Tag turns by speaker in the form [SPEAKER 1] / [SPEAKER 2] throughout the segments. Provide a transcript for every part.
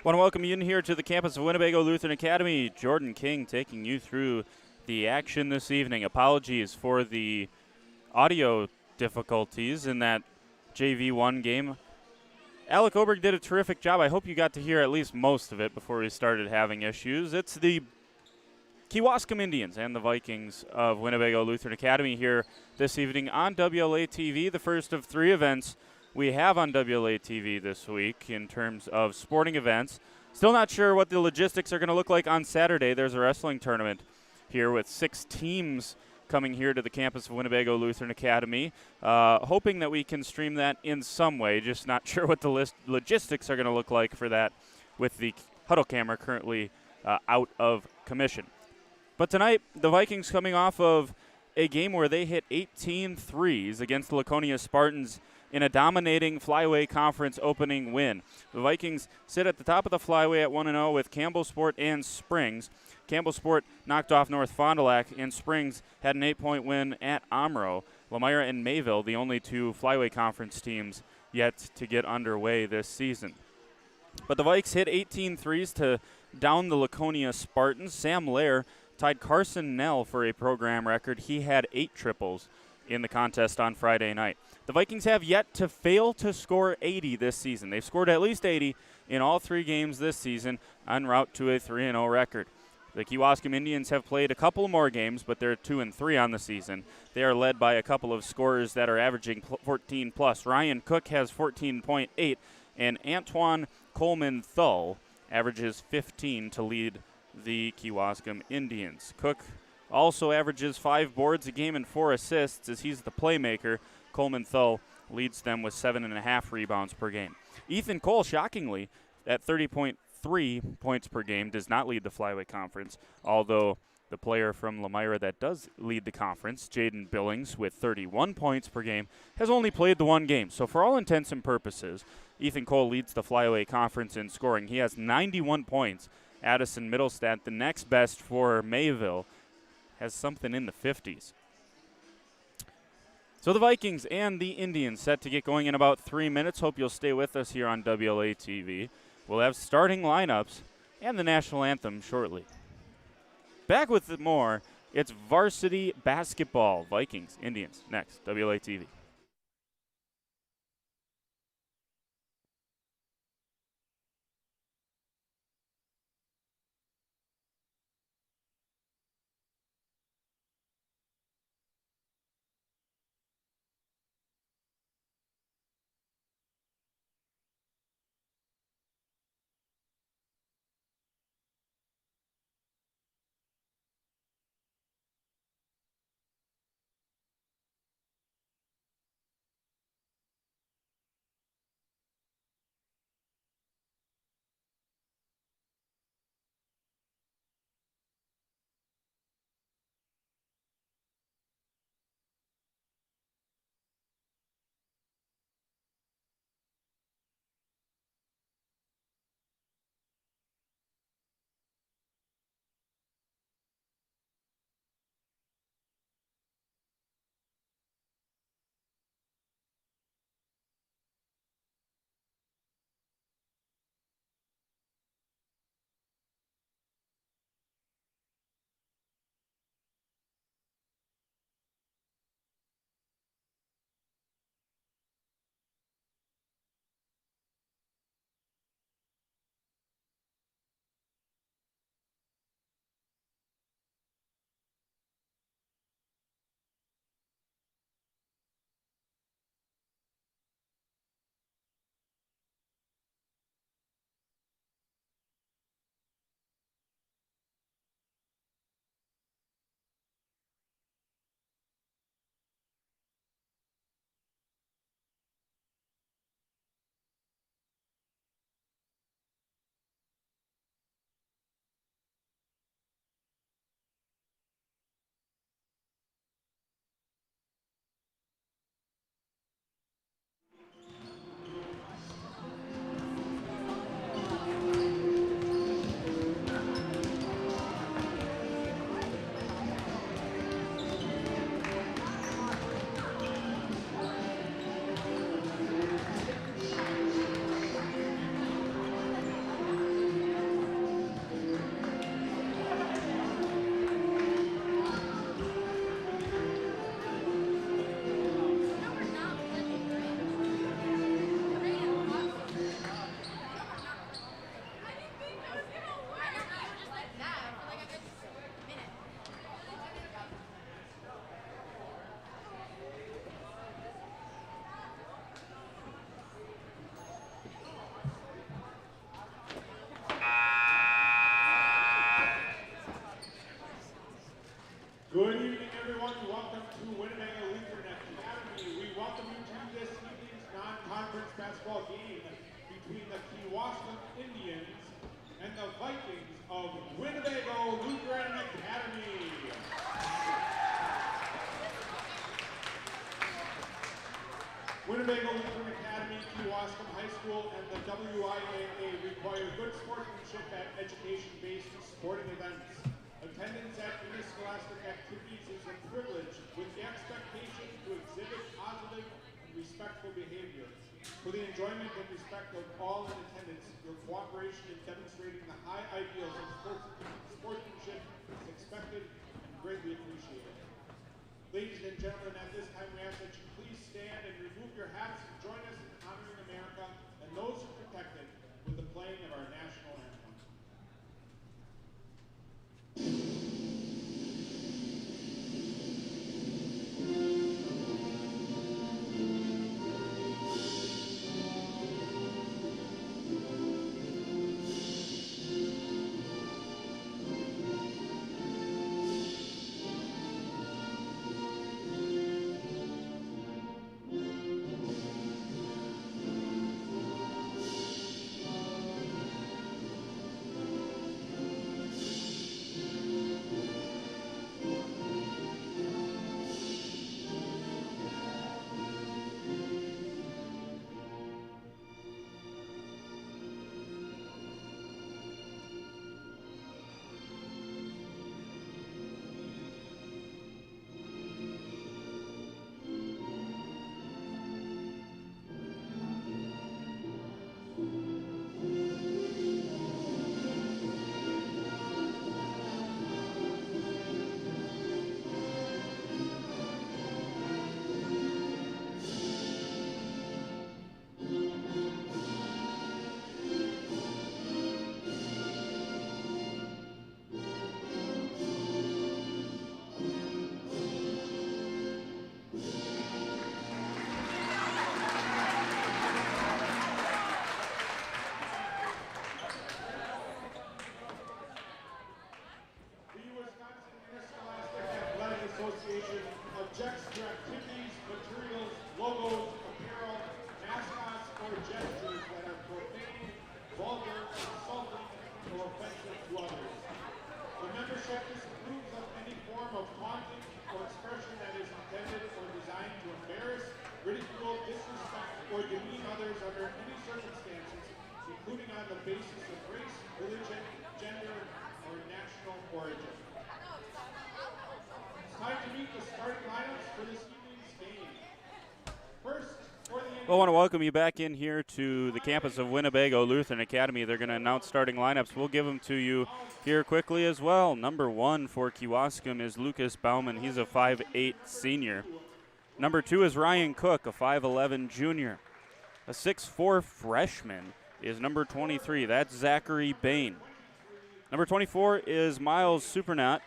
[SPEAKER 1] Want to welcome you in here to the campus of Winnebago Lutheran Academy. Jordan King taking you through the action this evening. Apologies for the audio difficulties in that JV1 game. Alec Oberg did a terrific job. I hope you got to hear at least most of it before we started having issues. It's the Kewaskum Indians and the Vikings of Winnebago Lutheran Academy here this evening on WLA TV, the first of three events we have on WLA TV this week in terms of sporting events. Still not sure what the logistics are going to look like on Saturday. There's a wrestling tournament here with 6 teams coming here to the campus of Winnebago Lutheran Academy. Hoping that we can stream that in some way, just not sure what the logistics are going to look like for that with the huddle camera currently out of commission. But tonight, the Vikings coming off of a game where they hit 18 threes against the Laconia Spartans in a dominating Flyway Conference opening win. The Vikings sit at the top of the Flyway at 1-0 with Campbell Sport and Springs. Campbell Sport knocked off North Fond du Lac, and Springs had an 8-point win at Omro. Lamira and Mayville, the only two Flyway Conference teams yet to get underway this season. But the Vikes hit 18 threes to down the Laconia Spartans. Sam Lair tied Carson Nell for a program record. He had 8 triples in the contest on Friday night. The Vikings have yet to fail to score 80 this season. They've scored at least 80 in all 3 games this season, en route to a 3-0 record. The Kewaskum Indians have played a couple more games, but they're 2-3 on the season. They are led by a couple of scorers that are averaging 14 plus. Ryan Cook has 14.8, and Antoine Coleman Thull averages 15 to lead the Kewaskum Indians. Cook also averages 5 boards a game and 4 assists as he's the playmaker. Coleman Thull leads them with 7.5 rebounds per game. Ethan Cole, shockingly, at 30.3 points per game, does not lead the Flyway Conference, although the player from Lamira that does lead the conference, Jaden Billings, with 31 points per game, has only played the 1 game. So for all intents and purposes, Ethan Cole leads the Flyway Conference in scoring. He has 91 points. Addison Middlestat, the next best for Mayville, has something in the 50s. So the Vikings and the Indians set to get going in about 3 minutes. Hope you'll stay with us here on WLA TV. We'll have starting lineups and the national anthem shortly. Back with more, it's varsity basketball. Vikings, Indians, next, WLA TV.
[SPEAKER 2] basketball game between the Kewaskum Indians and the Vikings of Winnebago Lutheran Academy. Winnebago Lutheran Academy, Kewaskum High School, and the WIAA require good sportsmanship at education-based sporting events. Attendance at interscholastic activities is a privilege with the expectation to exhibit positive and respectful behavior. For the enjoyment and respect of all in attendance, your cooperation in demonstrating the high ideals of sportsmanship is expected and greatly appreciated. Ladies and gentlemen, at this time we ask that you please stand and remove your hats and join us in honoring America and those who protect it with the playing of our national anthem. Association objects to activities, materials, logos, apparel, mascots, or gestures that are profane, vulgar, insulting, or offensive to others. The membership disapproves of any form of taunting or expression that is intended or designed to embarrass, ridicule, disrespect, or demean others under any circumstances, including on the basis of race, religion, gender, or national origin. Time to meet the starting lineups for this evening's game. First, for the
[SPEAKER 1] I want to welcome you back in here to the campus of Winnebago Lutheran Academy. They're going to announce starting lineups. We'll give them to you here quickly as well. Number 1 for Kewaskum is Lucas Bauman. He's a 5'8 senior. Number 2 is Ryan Cook, a 5'11 junior. A 6'4 freshman is number 23. That's Zachary Bain. Number 24 is Miles Supernat,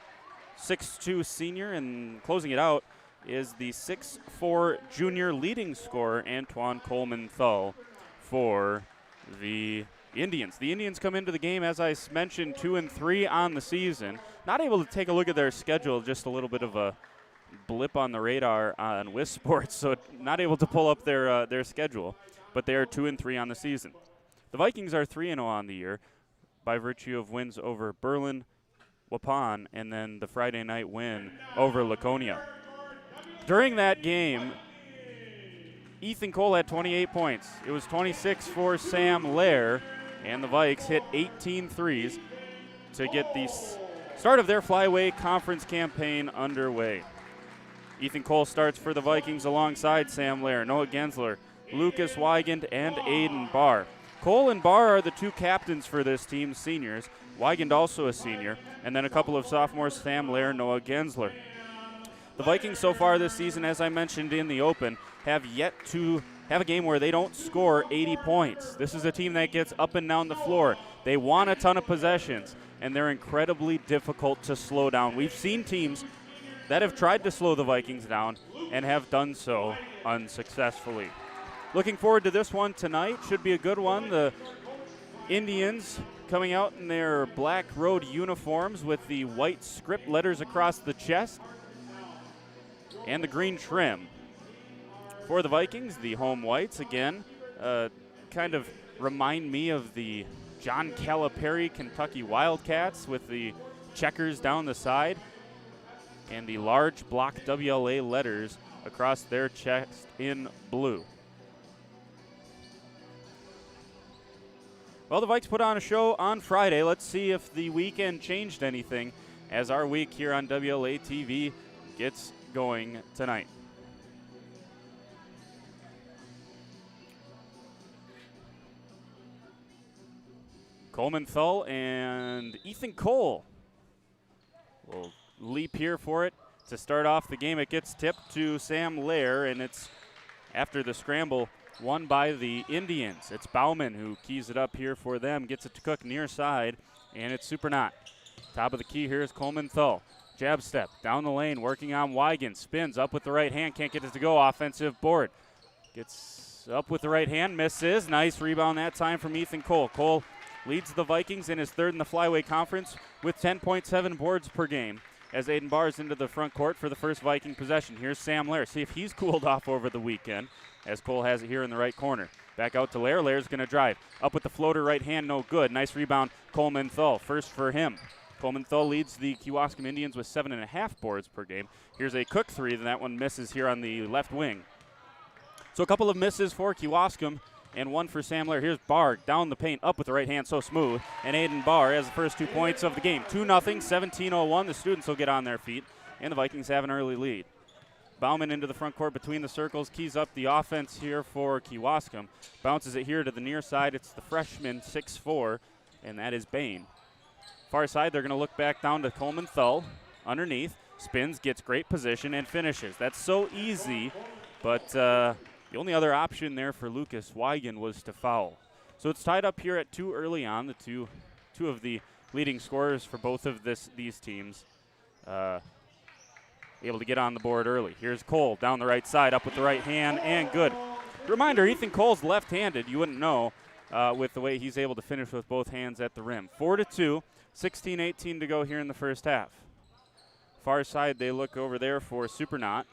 [SPEAKER 1] 6'2 senior, and closing it out is the 6'4 junior leading scorer, Antoine Coleman-Thull, for the Indians. The Indians come into the game, as I mentioned, 2-3 on the season. Not able to take a look at their schedule, just a little bit of a blip on the radar on Wisp Sports, so not able to pull up their schedule, but they are 2-3 on the season. The Vikings are 3-0 on the year by virtue of wins over Berlin, Waupun, and then the Friday night win over Laconia. During that game, Ethan Cole had 28 points. It was 26 for Sam Lair, and the Vikes hit 18 threes to get the start of their Flyway Conference campaign underway. Ethan Cole starts for the Vikings alongside Sam Lair, Noah Gensler, Lucas Weigand, and Aiden Barr. Cole and Barr are the two captains for this team, seniors. Weigand also a senior, and then a couple of sophomores, Sam Lair, Noah Gensler. The Vikings so far this season, as I mentioned in the open, have yet to have a game where they don't score 80 points. This is a team that gets up and down the floor. They want a ton of possessions, and they're incredibly difficult to slow down. We've seen teams that have tried to slow the Vikings down and have done so unsuccessfully. Looking forward to this one tonight. Should be a good one. The Indians coming out in their black road uniforms with the white script letters across the chest and the green trim. For the Vikings, the home whites, again, kind of remind me of the John Calipari Kentucky Wildcats with the checkers down the side and the large block WLA letters across their chest in blue. Well, the Vikes put on a show on Friday. Let's see if the weekend changed anything as our week here on WLA TV gets going tonight. Coleman Thull and Ethan Cole will leap here for it to start off the game. It gets tipped to Sam Lair, and it's after the scramble won by the Indians. It's Bauman who keys it up here for them, gets it to Cook near side, and it's Super Knot. Top of the key here is Coleman Thull. Jab step down the lane, working on Wigan. Spins up with the right hand, can't get it to go. Offensive board. Gets up with the right hand, misses. Nice rebound that time from Ethan Cole. Cole leads the Vikings in his third in the Flyweight Conference with 10.7 boards per game as Aiden Barr's into the front court for the first Viking possession. Here's Sam Lair. See if he's cooled off over the weekend as Cole has it here in the right corner. Back out to Lair. Lair's going to drive. Up with the floater right hand, no good. Nice rebound, Coleman Thull. First for him. Coleman Thull leads the Kewaskum Indians with 7.5 boards per game. Here's a Cook three, and that one misses here on the left wing. So a couple of misses for Kewaskum and one for Sam Lair. Here's Barr down the paint, up with the right hand, so smooth. And Aiden Barr has the first 2 points of the game. 2-0, 17:01. The students will get on their feet, and the Vikings have an early lead. Bauman into the front court between the circles, keys up the offense here for Kewaskum. Bounces it here to the near side. It's the freshman, 6'4", and that is Bain. Far side, they're going to look back down to Coleman Thull underneath. Spins, gets great position, and finishes. That's so easy, but the only other option there for Lucas Wigan was to foul. So it's tied up here at 2 early on. The two of the leading scorers for both of these teams able to get on the board early. Here's Cole down the right side, up with the right hand, and good. Reminder, Ethan Cole's left-handed. You wouldn't know with the way he's able to finish with both hands at the rim. 4-2, 16:18 to go here in the first half. Far side, they look over there for Super Knot.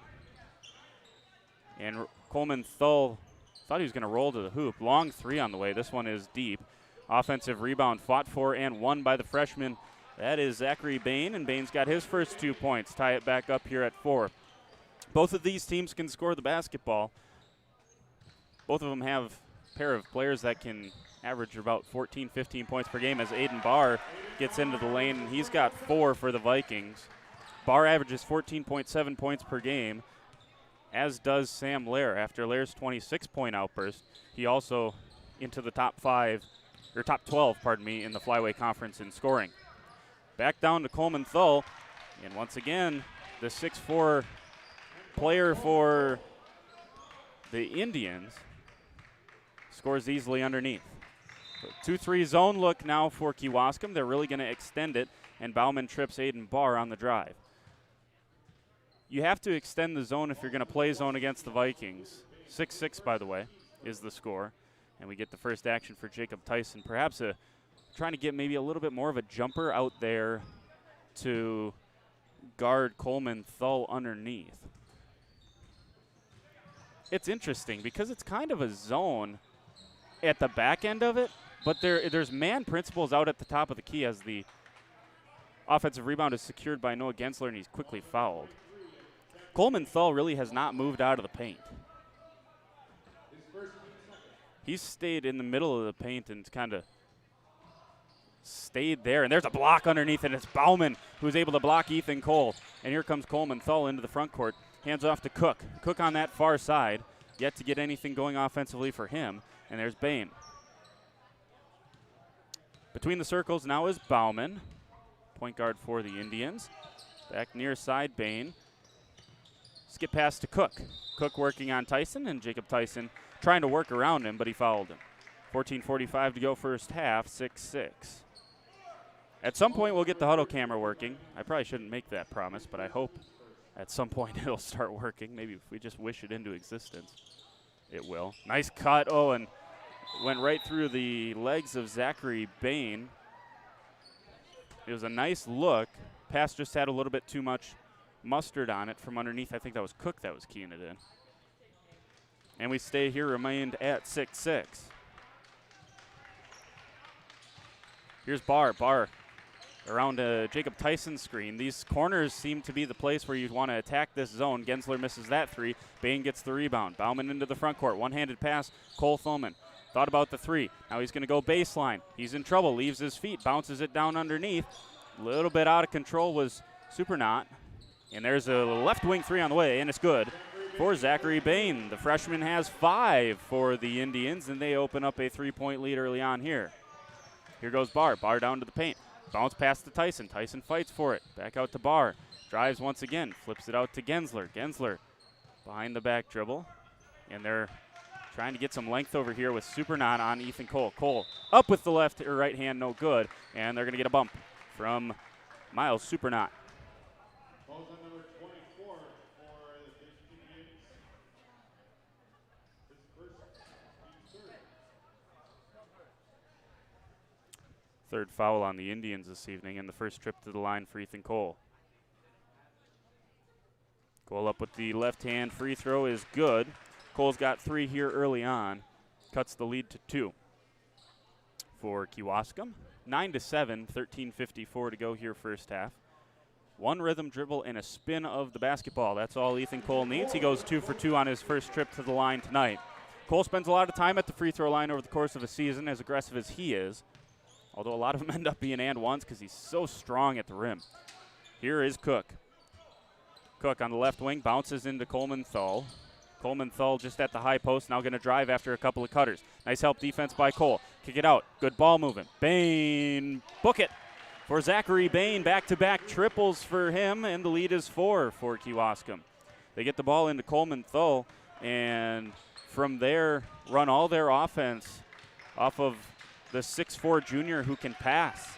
[SPEAKER 1] And Coleman Thull thought he was going to roll to the hoop. Long three on the way. This one is deep. Offensive rebound fought for and won by the freshman. That is Zachary Bain, and Bain's got his first 2 points. Tie it back up here at 4. Both of these teams can score the basketball. Both of them have a pair of players that can average about 14, 15 points per game as Aiden Barr gets into the lane, and he's got 4 for the Vikings. Barr averages 14.7 points per game, as does Sam Lair. After Lair's 26-point outburst, he also into the top 12, in the Flyweight Conference in scoring. Back down to Coleman Thull, and once again, the 6'4" player for the Indians scores easily underneath. 2-3 zone look now for Kewaskum. They're really going to extend it, and Bauman trips Aiden Barr on the drive. You have to extend the zone if you're going to play zone against the Vikings. 6-6, by the way, is the score. And we get the first action for Jacob Tyson. Perhaps trying to get maybe a little bit more of a jumper out there to guard Coleman Thull underneath. It's interesting because it's kind of a zone at the back end of it, but there's man principles out at the top of the key as the offensive rebound is secured by Noah Gensler, and he's quickly fouled. Coleman Thull really has not moved out of the paint. He's stayed in the middle of the paint and kind of stayed there. And there's a block underneath, and it's Bauman who's able to block Ethan Cole. And here comes Coleman Thull into the front court. Hands off to Cook. Cook on that far side. Yet to get anything going offensively for him. And there's Bain. Between the circles now is Bauman, point guard for the Indians. Back near side, Bain. Skip pass to Cook. Cook working on Tyson, and Jacob Tyson trying to work around him, but he fouled him. 14:45 to go first half, 6-6. At some point, we'll get the huddle camera working. I probably shouldn't make that promise, but I hope at some point it'll start working. Maybe if we just wish it into existence, it will. Nice cut. Oh, and went right through the legs of Zachary Bain. It was a nice look. Pass just had a little bit too much mustard on it from underneath. I think that was Cook that was keying it in. And we stay here, remained at 6-6. Here's Barr. Barr around Jacob Tyson's screen. These corners seem to be the place where you'd want to attack this zone. Gensler misses that three. Bain gets the rebound. Bauman into the front court. One-handed pass. Cole Thullman thought about the three. Now he's going to go baseline. He's in trouble. Leaves his feet. Bounces it down underneath. A little bit out of control was Supernaut. And there's a left wing three on the way, and it's good for Zachary Bain. The freshman has 5 for the Indians, and they open up a 3-point lead early on here. Here goes Barr. Barr down to the paint. Bounce pass to Tyson. Tyson fights for it. Back out to Barr. Drives once again. Flips it out to Gensler. Gensler behind the back dribble. And they're trying to get some length over here with Supernaut on Ethan Cole. Cole up with the left or right hand, no good. And they're going to get a bump from Miles Supernaut.
[SPEAKER 2] Falls on number 24 for the Indians. His first,
[SPEAKER 1] Third foul on the Indians this evening, and the first trip to the line for Ethan Cole. Cole up with the left hand free throw is good. Cole's got 3 here early on. Cuts the lead to 2 for Kewaskum. 9-7, 13:54 to go here first half. 1 rhythm dribble and a spin of the basketball. That's all Ethan Cole needs. He goes 2 for 2 on his first trip to the line tonight. Cole spends a lot of time at the free throw line over the course of a season, as aggressive as he is. Although a lot of them end up being and ones because he's so strong at the rim. Here is Cook. Cook on the left wing bounces into Coleman Thull. Coleman Thull just at the high post, now going to drive after a couple of cutters. Nice help defense by Cole. Kick it out. Good ball movement. Bain, book it for Zachary Bain. Back-to-back triples for him, and the lead is 4 for Kewaskum. They get the ball into Coleman Thull, and from there run all their offense off of the 6'4 junior who can pass.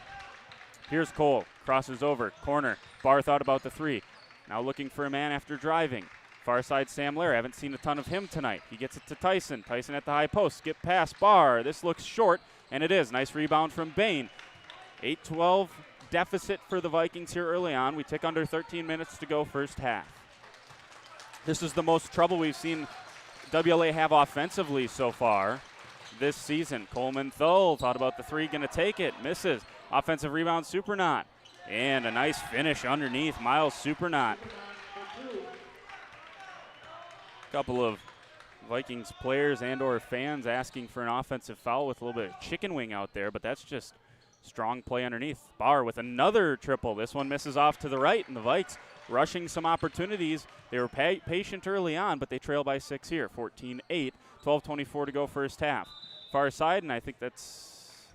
[SPEAKER 1] Here's Cole, crosses over, corner. Barr thought about the three. Now looking for a man after driving. Far side Sam Lair, haven't seen a ton of him tonight. He gets it to Tyson. Tyson at the high post, skip pass, Barr. This looks short, and it is. Nice rebound from Bain. 8-12 deficit for the Vikings here early on. We tick under 13 minutes to go first half. This is the most trouble we've seen WLA have offensively so far this season. Coleman Thull thought about the three, gonna take it, misses. Offensive rebound, Supernaut. And a nice finish underneath, Miles Supernaut. Couple of Vikings players and or fans asking for an offensive foul with a little bit of chicken wing out there, but that's just strong play underneath. Barr with another triple. This one misses off to the right, and the Vikes rushing some opportunities. They were patient early on, but they trail by 6 here, 14-8, 12:24 to go first half. Far side, and I think that's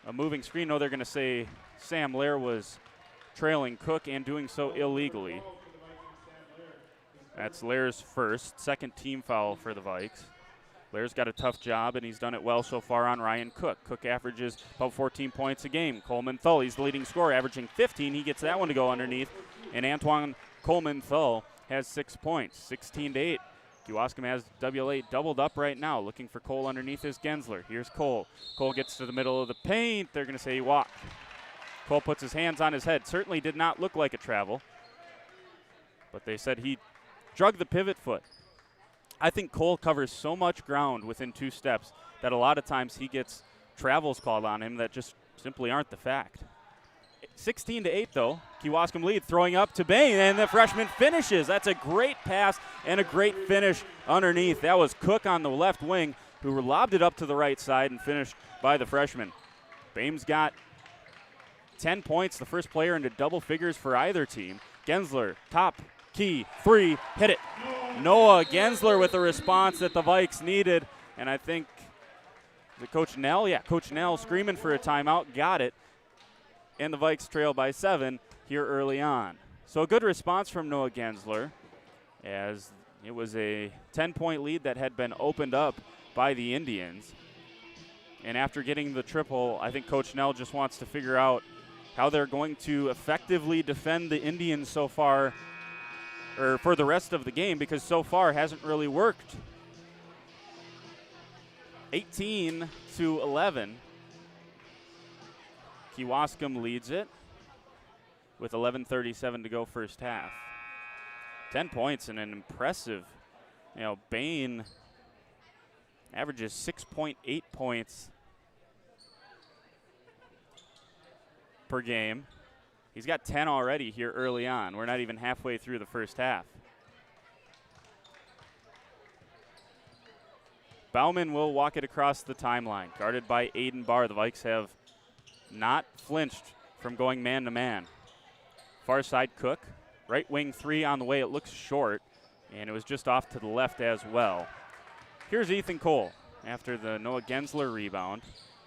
[SPEAKER 1] a moving screen. No, they're going to say Sam Lair was trailing Cook and doing so illegally. That's Lair's first, second team foul for the Vikes. Lair's got a tough job, and he's done it well so far on Ryan Cook. Cook averages about 14 points a game. Coleman Thull, he's the leading scorer, averaging 15. He gets that one to go underneath. And Antoine Coleman Thull has 6 points, 16-8. Kewaskum has WLA doubled up right now. Looking for Cole underneath is Gensler. Here's Cole. Cole gets to the middle of the paint. They're going to say he walked. Cole puts his hands on his head. Certainly did not look like a travel. But they said he drug the pivot foot. I think Cole covers so much ground within 2 steps that a lot of times he gets travels called on him that just simply aren't the fact. 16-8 though, Kewaskum lead, throwing up to Bain, and the freshman finishes. That's a great pass and a great finish underneath. That was Cook on the left wing who lobbed it up to the right side and finished by the freshman. Bain's got 10 points, the first player into double figures for either team. Gensler, top key, 3, hit it. Noah Gensler with the response that the Vikes needed, and I think Coach Nell? Yeah, Coach Nell screaming for a timeout, got it, and the Vikes trail by 7 here early on. So a good response from Noah Gensler, as it was a 10-point lead that had been opened up by the Indians. And after getting the triple, I think Coach Nell just wants to figure out how they're going to effectively defend the Indians so far, or for the rest of the game, because so far hasn't really worked. 18-11. Kewaskum leads it with 11:37 to go first half. 10 points and an impressive, Bain averages 6.8 points per game. He's got 10 already here early on. We're not even halfway through the first half. Bauman will walk it across the timeline, guarded by Aiden Barr. The Vikes have not flinched from going man-to-man. Far side Cook, right wing three on the way. It looks short, and it was just off to the left as well. Here's Ethan Cole after the Noah Gensler rebound.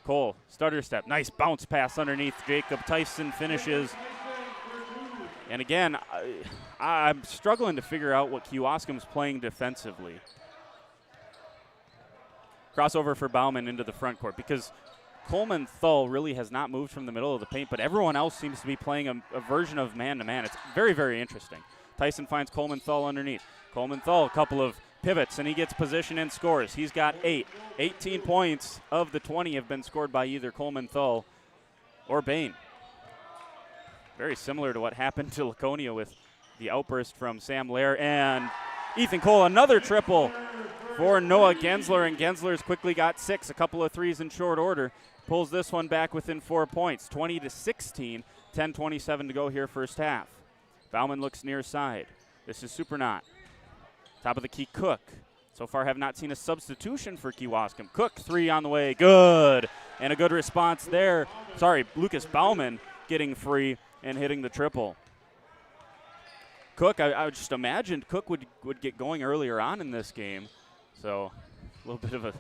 [SPEAKER 1] Cole, stutter step, nice bounce pass underneath. Jacob Tyson finishes. And again, I'm struggling to figure out what Kewaskum's playing defensively. Crossover for Bauman into the front court because Coleman Thull really has not moved from the middle of the paint, but everyone else seems to be playing a version of man-to-man. It's very, very interesting. Tyson finds Coleman Thull underneath. Coleman Thull, a couple of pivots, and he gets position and scores. He's got 8. 18 points of the 20 have been scored by either Coleman Thull or Bain. Very similar to what happened to Laconia with the outburst from Sam Lair. And Ethan Cole, another triple for Noah Gensler, and Gensler's quickly got 6, a couple of threes in short order. Pulls this one back within 4 points, 20-16, 10:27 to go here first half. Bauman looks near side. This is Supernaut. Top of the key, Cook. So far have not seen a substitution for Kewaskum. Cook, 3 on the way, good. And a good response there. Sorry, Lucas Bauman getting free and hitting the triple. Cook, I just imagined Cook would get going earlier on in this game. So a little bit of a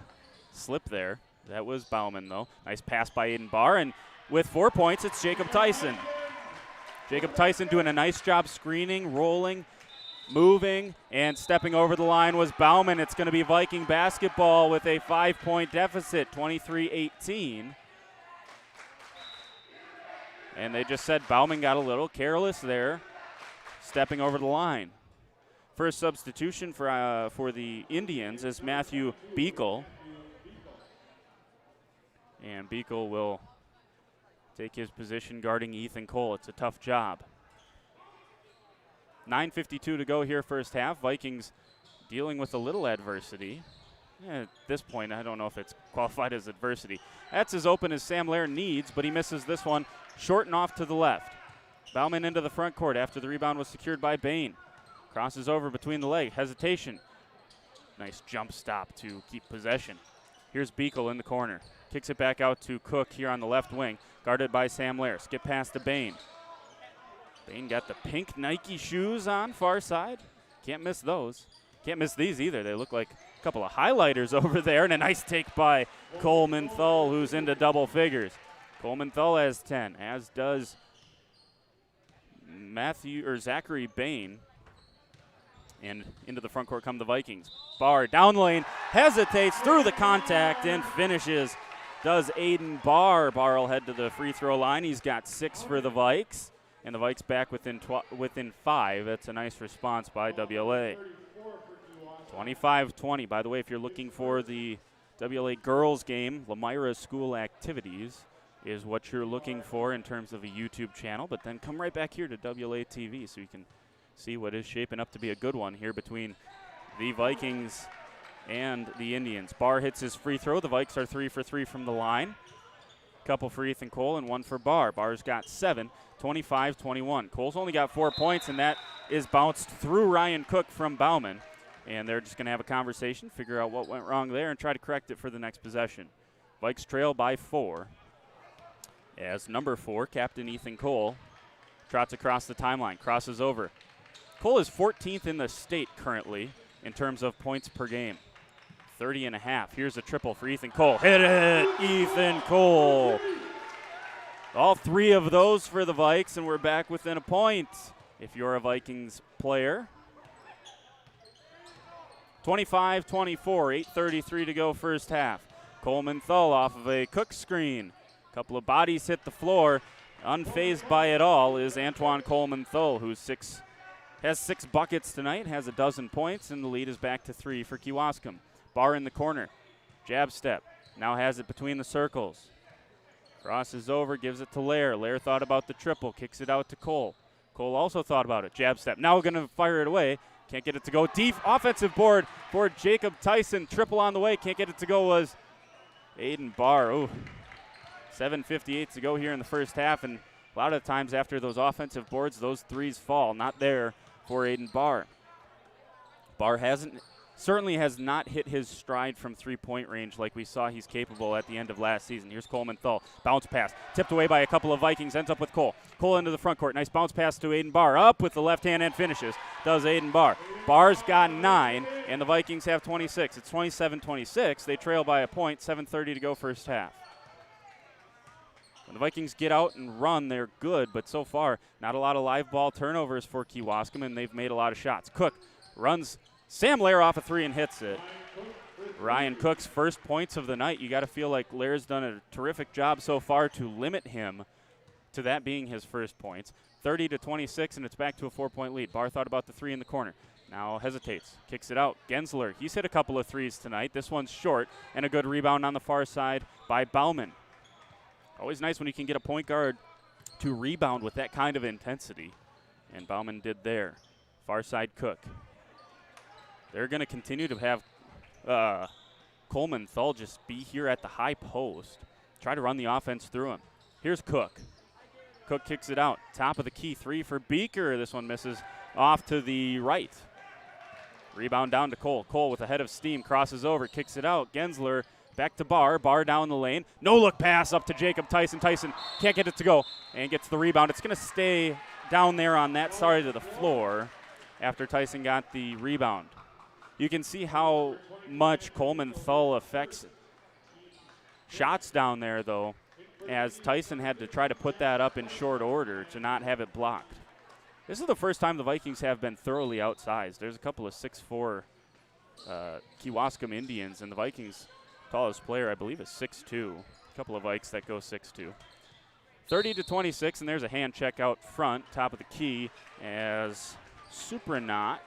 [SPEAKER 1] slip there. That was Bauman, though. Nice pass by Aiden Barr. And with 4 points, it's Jacob Tyson. Jacob Tyson doing a nice job screening, rolling, moving, and stepping over the line was Bauman. It's going to be Viking basketball with a 5-point deficit, 23-18. And they just said Bauman got a little careless there, stepping over the line. First substitution for the Indians is Matthew Beekle. And Beekle will take his position guarding Ethan Cole. It's a tough job. 9:52 to go here first half. Vikings dealing with a little adversity. At this point, I don't know if it's qualified as adversity. That's as open as Sam Lair needs, but he misses this one short and off to the left. Bauman into the front court after the rebound was secured by Bain. Crosses over between the leg. Hesitation. Nice jump stop to keep possession. Here's Beekle in the corner. Kicks it back out to Cook here on the left wing, guarded by Sam Lair. Skip past to Bain. Bain got the pink Nike shoes on far side. Can't miss those. Can't miss these either. They look like a couple of highlighters over there. And a nice take by Coleman Thull, who's into double figures. Coleman Thull has 10, as does Zachary Bain. And into the front court come the Vikings. Barr down the lane, hesitates through the contact and finishes. Does Aiden Barr. Barr will head to the free throw line. He's got 6 for the Vikes. And the Vikes back within 5. That's a nice response by WLA. 25-20. By the way, if you're looking for the WLA girls game, Lamira School Activities is what you're looking for in terms of a YouTube channel. But then come right back here to WLA TV so you can see what is shaping up to be a good one here between the Vikings and the Indians. Barr hits his free throw. The Vikes are 3 for 3 from the line. Couple for Ethan Cole and 1 for Barr. Barr's got 7, 25-21. Cole's only got 4 points, and that is bounced through Ryan Cook from Bauman. And they're just going to have a conversation, figure out what went wrong there, and try to correct it for the next possession. Vikes trail by 4 as number 4, Captain Ethan Cole, trots across the timeline, crosses over. Cole is 14th in the state currently in terms of points per game. 30.5. Here's a triple for Ethan Cole. Hit it, Ethan Cole. All 3 of those for the Vikes, and we're back within a point if you're a Vikings player. 25-24, 8:33 to go first half. Coleman Thull off of a Cook screen. A couple of bodies hit the floor. Unfazed by it all is Antoine Coleman Thull, who has 6 buckets tonight, has 12 points, and the lead is back to 3 for Kewaskum. Barr in the corner. Jab step. Now has it between the circles. Crosses over, gives it to Lair. Lair thought about the triple, kicks it out to Cole. Cole also thought about it. Jab step. Now we're going to fire it away. Can't get it to go. Deep offensive board for Jacob Tyson. Triple on the way. Can't get it to go was Aiden Barr. Ooh. 7:58 to go here in the first half, and a lot of times after those offensive boards, those threes fall. Not there for Aiden Barr. Barr certainly has not hit his stride from three-point range like we saw he's capable at the end of last season. Here's Coleman Thull. Bounce pass. Tipped away by a couple of Vikings. Ends up with Cole. Cole into the front court. Nice bounce pass to Aiden Barr. Up with the left hand and finishes. Does Aiden Barr. Barr's got 9, and the Vikings have 26. It's 27-26. They trail by a point. 7:30 to go first half. When the Vikings get out and run, they're good, but so far, not a lot of live ball turnovers for Kewaskum, and they've made a lot of shots. Cook runs Sam Lair off a 3 and hits it. Ryan Cook's first points of the night. You got to feel like Lair's done a terrific job so far to limit him to that being his first points. 30-26, and it's back to a 4-point lead. Barr thought about the 3 in the corner. Now hesitates, kicks it out. Gensler, he's hit a couple of threes tonight. This one's short, and a good rebound on the far side by Bauman. Always nice when you can get a point guard to rebound with that kind of intensity, and Bauman did there. Far side Cook. They're going to continue to have Coleman Thull just be here at the high post. Try to run the offense through him. Here's Cook. Cook kicks it out. Top of the key 3 for Beaker. This one misses off to the right. Rebound down to Cole. Cole with a head of steam. Crosses over. Kicks it out. Gensler back to Barr. Barr down the lane. No look pass up to Jacob Tyson. Tyson can't get it to go and gets the rebound. It's going to stay down there on that side of the floor after Tyson got the rebound. You can see how much Coleman Thull affects shots down there, though, as Tyson had to try to put that up in short order to not have it blocked. This is the first time the Vikings have been thoroughly outsized. There's a couple of 6'4" Kewaskum Indians, and the Vikings' tallest player, I believe, is 6'2". A couple of Vikes that go 6'2". 30-26, and there's a hand check out front, top of the key, as Supranot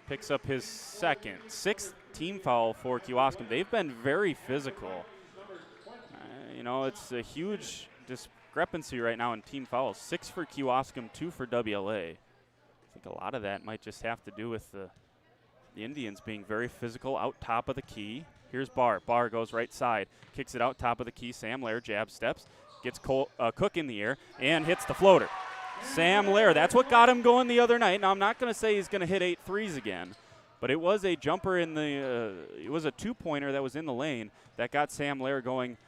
[SPEAKER 1] picks up his second. 6th team foul for Kewaskum. They've been very physical. It's a huge discrepancy right now in team fouls. 6 for Kewaskum, 2 for WLA. I think a lot of that might just have to do with the Indians being very physical out top of the key. Here's Barr. Barr goes right side. Kicks it out top of the key. Sam Lair jab steps. Gets Cook in the air and hits the floater. Sam Lair, that's what got him going the other night. Now, I'm not going to say he's going to hit 8 threes again, but it was a jumper it was a 2-pointer that was in the lane that got Sam Lair going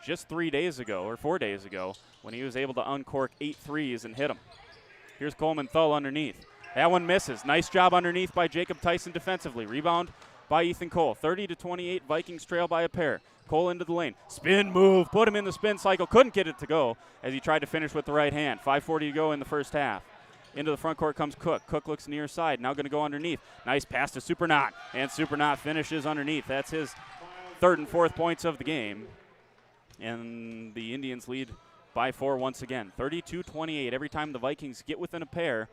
[SPEAKER 1] just 3 days ago or 4 days ago when he was able to uncork 8 threes and hit them. Here's Coleman Thull underneath. That one misses. Nice job underneath by Jacob Tyson defensively. Rebound by Ethan Cole. 30-28, Vikings trail by a pair. Cole into the lane. Spin move. Put him in the spin cycle. Couldn't get it to go as he tried to finish with the right hand. 5:40 to go in the first half. Into the front court comes Cook. Cook looks near side. Now going to go underneath. Nice pass to Supranot. And Supranot finishes underneath. That's his 3rd and 4th points of the game. And the Indians lead by 4 once again. 32-28. Every time the Vikings get within a pair,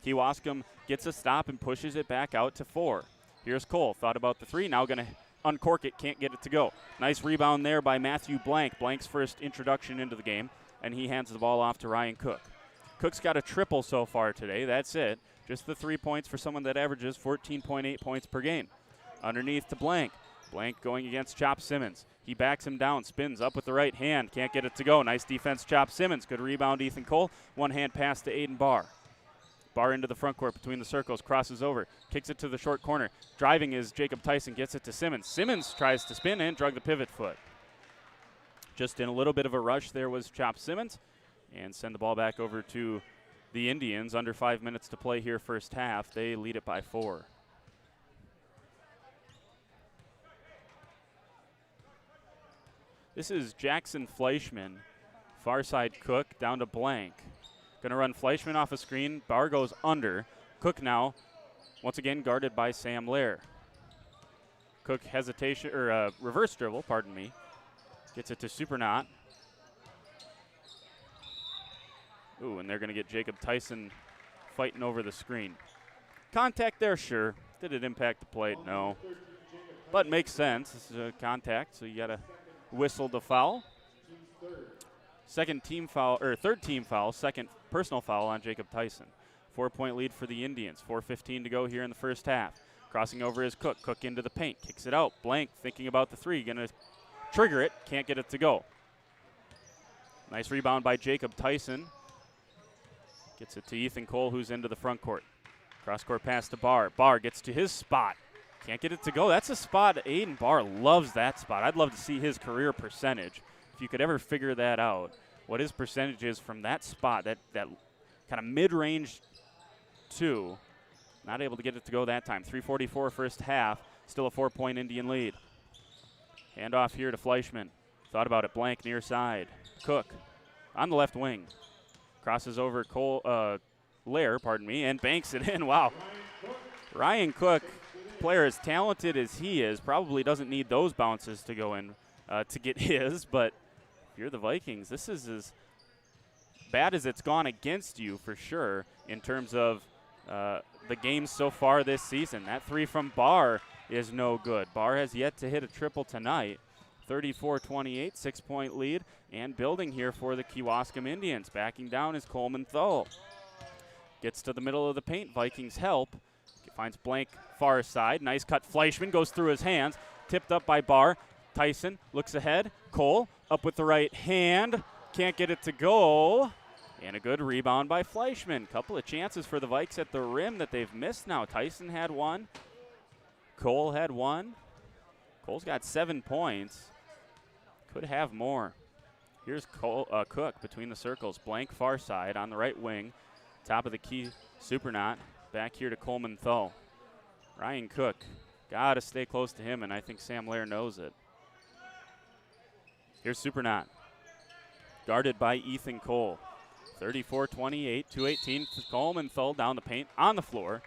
[SPEAKER 1] Kewaskum gets a stop and pushes it back out to 4. Here's Cole. Thought about the 3. Now going to uncork it. Can't get it to go. Nice rebound there by Matthew Blank. Blank's first introduction into the game. And he hands the ball off to Ryan Cook. Cook's got a triple so far today. That's it. Just the 3 points for someone that averages 14.8 points per game. Underneath to Blank. Blank going against Chop Simmons. He backs him down, spins up with the right hand. Can't get it to go. Nice defense, Chop Simmons. Good rebound, Ethan Cole. One-hand pass to Aiden Barr. Barr into the front court between the circles, crosses over, kicks it to the short corner. Driving is Jacob Tyson, gets it to Simmons. Simmons tries to spin and drug the pivot foot. Just in a little bit of a rush there was Chop Simmons. And send the ball back over to the Indians. Under 5 minutes to play here first half. They lead it by 4. This is Jackson Fleischman. Far side Cook down to Blank. Going to run Fleischman off a screen. Barr goes under. Cook now, once again guarded by Sam Lair. Cook hesitation, or reverse dribble, pardon me. Gets it to Supranot. Ooh, and they're going to get Jacob Tyson fighting over the screen. Contact there, sure. Did it impact the play? No. But makes sense. This is a contact, so you got to whistle the foul. Third team foul, second personal foul on Jacob Tyson. 4-point lead for the Indians. 4:15 to go here in the first half. Crossing over is Cook. Cook into the paint. Kicks it out. Blank thinking about the 3. Going to trigger it, can't get it to go. Nice rebound by Jacob Tyson. Gets it to Ethan Cole, who's into the front court. Cross-court pass to Barr. Barr gets to his spot. Can't get it to go. That's a spot. Aiden Barr loves that spot. I'd love to see his career percentage. If you could ever figure that out, what his percentage is from that spot, that kind of mid-range two. Not able to get it to go that time. 3:44 first half. Still a 4-point Indian lead. Hand off here to Fleischman. Thought about it. Blank near side. Cook on the left wing. Crosses over Lair, and banks it in. Wow. Ryan Cook, player as talented as he is, probably doesn't need those bounces to go in to get his, but if you're the Vikings, this is as bad as it's gone against you for sure in terms of the games so far this season. That three from Barr is no good. Barr has yet to hit a triple tonight. 34-28, 6-point lead, and building here for the Kewaskum Indians. Backing down is Coleman Thull. Gets to the middle of the paint. Vikings help. Finds Blank far side. Nice cut. Fleischman goes through his hands. Tipped up by Barr. Tyson looks ahead. Cole up with the right hand. Can't get it to go. And a good rebound by Fleischman. Couple of chances for the Vikes at the rim that they've missed now. Tyson had one. Cole had one. Cole's got 7 points. Could have more. Here's Cook between the circles. Blank far side on the right wing. Top of the key, Supernaut. Back here to Coleman Thull. Ryan Cook. Got to stay close to him, and I think Sam Lair knows it. Here's Supernaut. Guarded by Ethan Cole. 34-28, 2:18. Coleman Thull down the paint on the floor.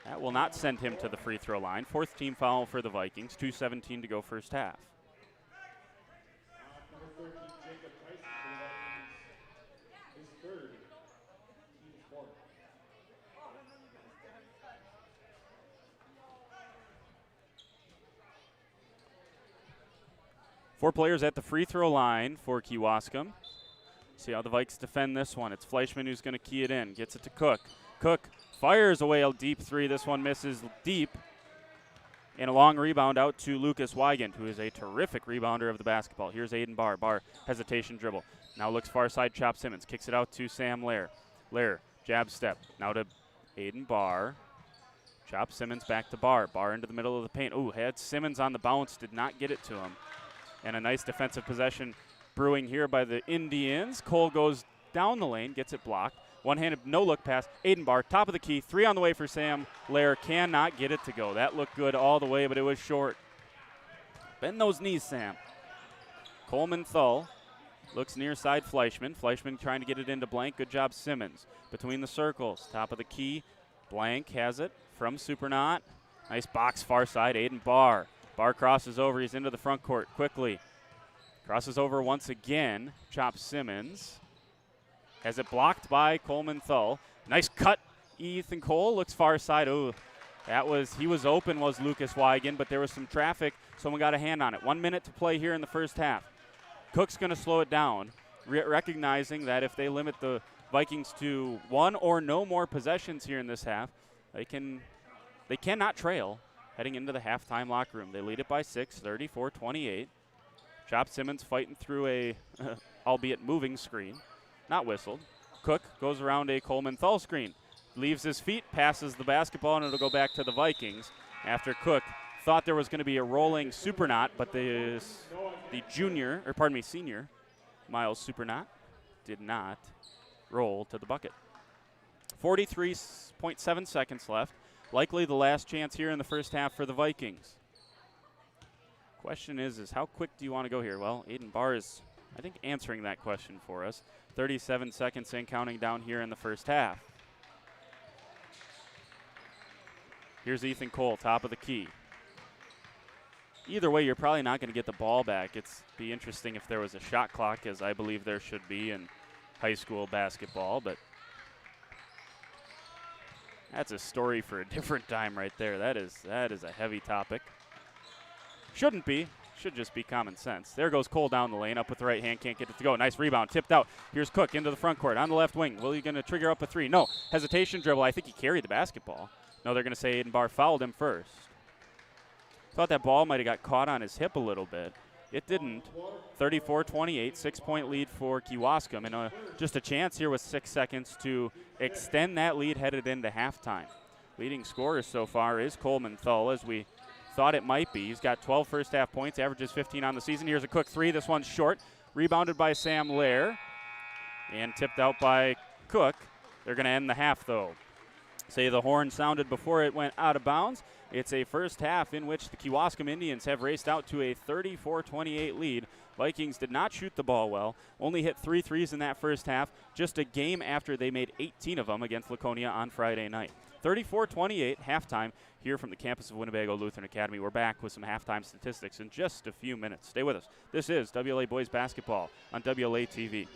[SPEAKER 1] That will not send him to the free throw line. 4th team foul for the Vikings. 2:17 to go first half.
[SPEAKER 2] Number 13, Jacob Tyson for the Vikings. His third, team fourth.
[SPEAKER 1] Four players at the free throw line for Kewaskum. See how the Vikes defend this one. It's Fleischman who's going to key it in. Gets it to Cook. Cook fires away a deep three. This one misses deep. And a long rebound out to Lucas Weigand, who is a terrific rebounder of the basketball. Here's Aiden Barr. Barr, hesitation dribble. Now looks far side, Chop Simmons. Kicks it out to Sam Lair. Lair, jab step. Now to Aiden Barr. Chop Simmons back to Barr. Barr into the middle of the paint. Ooh, had Simmons on the bounce. Did not get it to him. And a nice defensive possession brewing here by the Indians. Cole goes down the lane, gets it blocked. One-handed no-look pass. Aiden Barr, top of the key. 3 on the way for Sam Lair. Cannot get it to go. That looked good all the way, but it was short. Bend those knees, Sam. Coleman Thull looks near side Fleischman. Fleischman trying to get it into Blank. Good job, Simmons. Between the circles. Top of the key. Blank has it from Supernaut. Nice box far side. Aiden Barr. Barr crosses over. He's into the front court quickly. Crosses over once again. Chop Simmons. Has it blocked by Coleman Thull. Nice cut. Ethan Cole looks far side. Ooh, he was open, was Lucas Weigand, but there was some traffic. Someone got a hand on it. 1 minute to play here in the first half. Cook's going to slow it down, recognizing that if they limit the Vikings to 1 or no more possessions here in this half, they cannot trail heading into the halftime locker room. They lead it by 6, 34-28. Chop Simmons fighting through a, albeit moving screen. Not whistled. Cook goes around a Coleman Thull screen. Leaves his feet, passes the basketball, and it'll go back to the Vikings after Cook thought there was going to be a rolling Supernaut, but the senior, Miles Supernaut, did not roll to the bucket. 43.7 seconds left. Likely the last chance here in the first half for the Vikings. Question is how quick do you want to go here? Well, Aiden Barr is, I think, answering that question for us. 37 seconds in, counting down here in the first half. Here's Ethan Cole, top of the key. Either way, you're probably not going to get the ball back. It's be interesting if there was a shot clock, as I believe there should be in high school basketball, but that's a story for a different time right there. That is a heavy topic. Shouldn't be. Should just be common sense. There goes Cole down the lane, up with the right hand, can't get it to go. Nice rebound, tipped out. Here's Cook into the front court on the left wing. Will he going to trigger up a three? No. Hesitation dribble. I think he carried the basketball. No, they're going to say Aiden Barr fouled him first. Thought that ball might have got caught on his hip a little bit. It didn't. 34-28, 6-point lead for Kewaskum, and just a chance here with 6 seconds to extend that lead headed into halftime. Leading scorer so far is Coleman Thull, as we thought it might be. He's got 12 first half points, averages 15 on the season. Here's a quick three. This one's short. Rebounded by Sam Lair and tipped out by Cook. They're going to end the half, though. Say the horn sounded before it went out of bounds. It's a first half in which the Kewaskum Indians have raced out to a 34-28 lead. Vikings did not shoot the ball well, only hit 3 threes in that first half, just a game after they made 18 of them against Laconia on Friday night. 34-28 halftime here from the campus of Winnebago Lutheran Academy. We're back with some halftime statistics in just a few minutes. Stay with us. This is WLA Boys Basketball on WLA TV.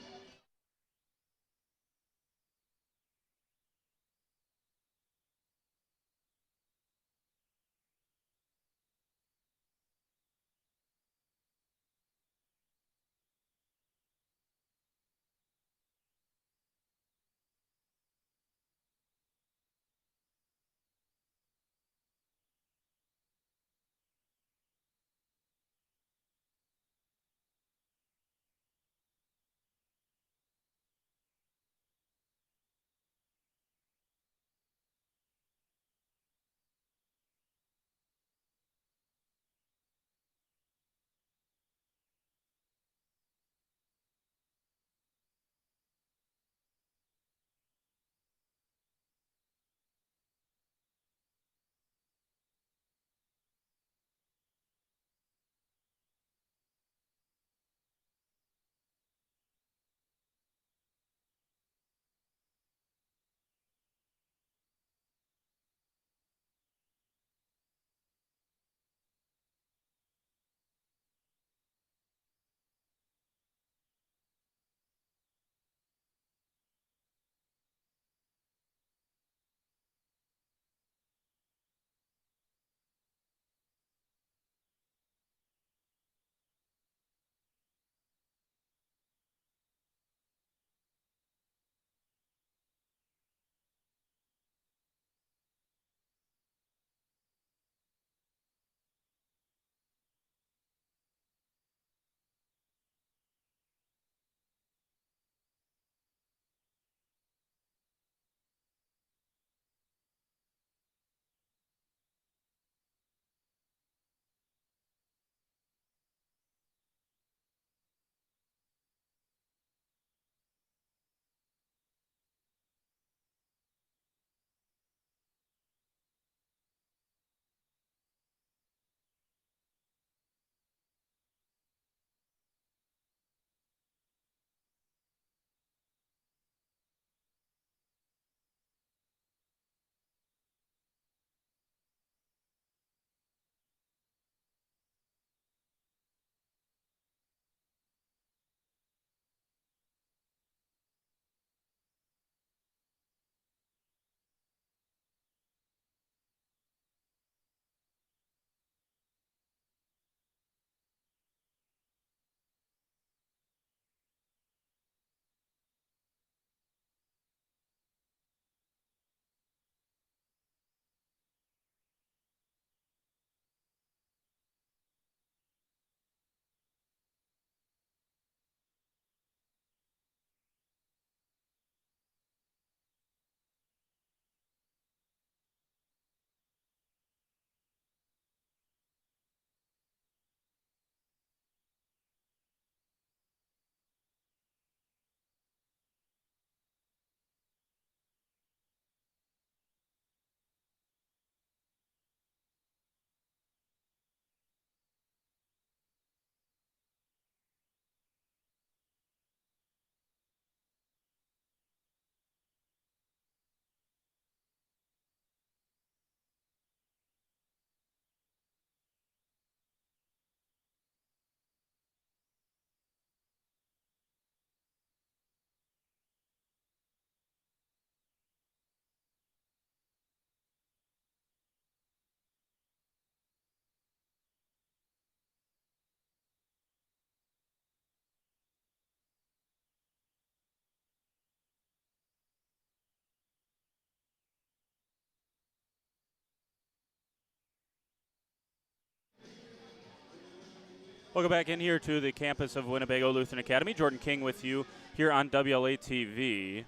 [SPEAKER 1] Welcome back in here to the campus of Winnebago Lutheran Academy. Jordan King with you here on WLA-TV.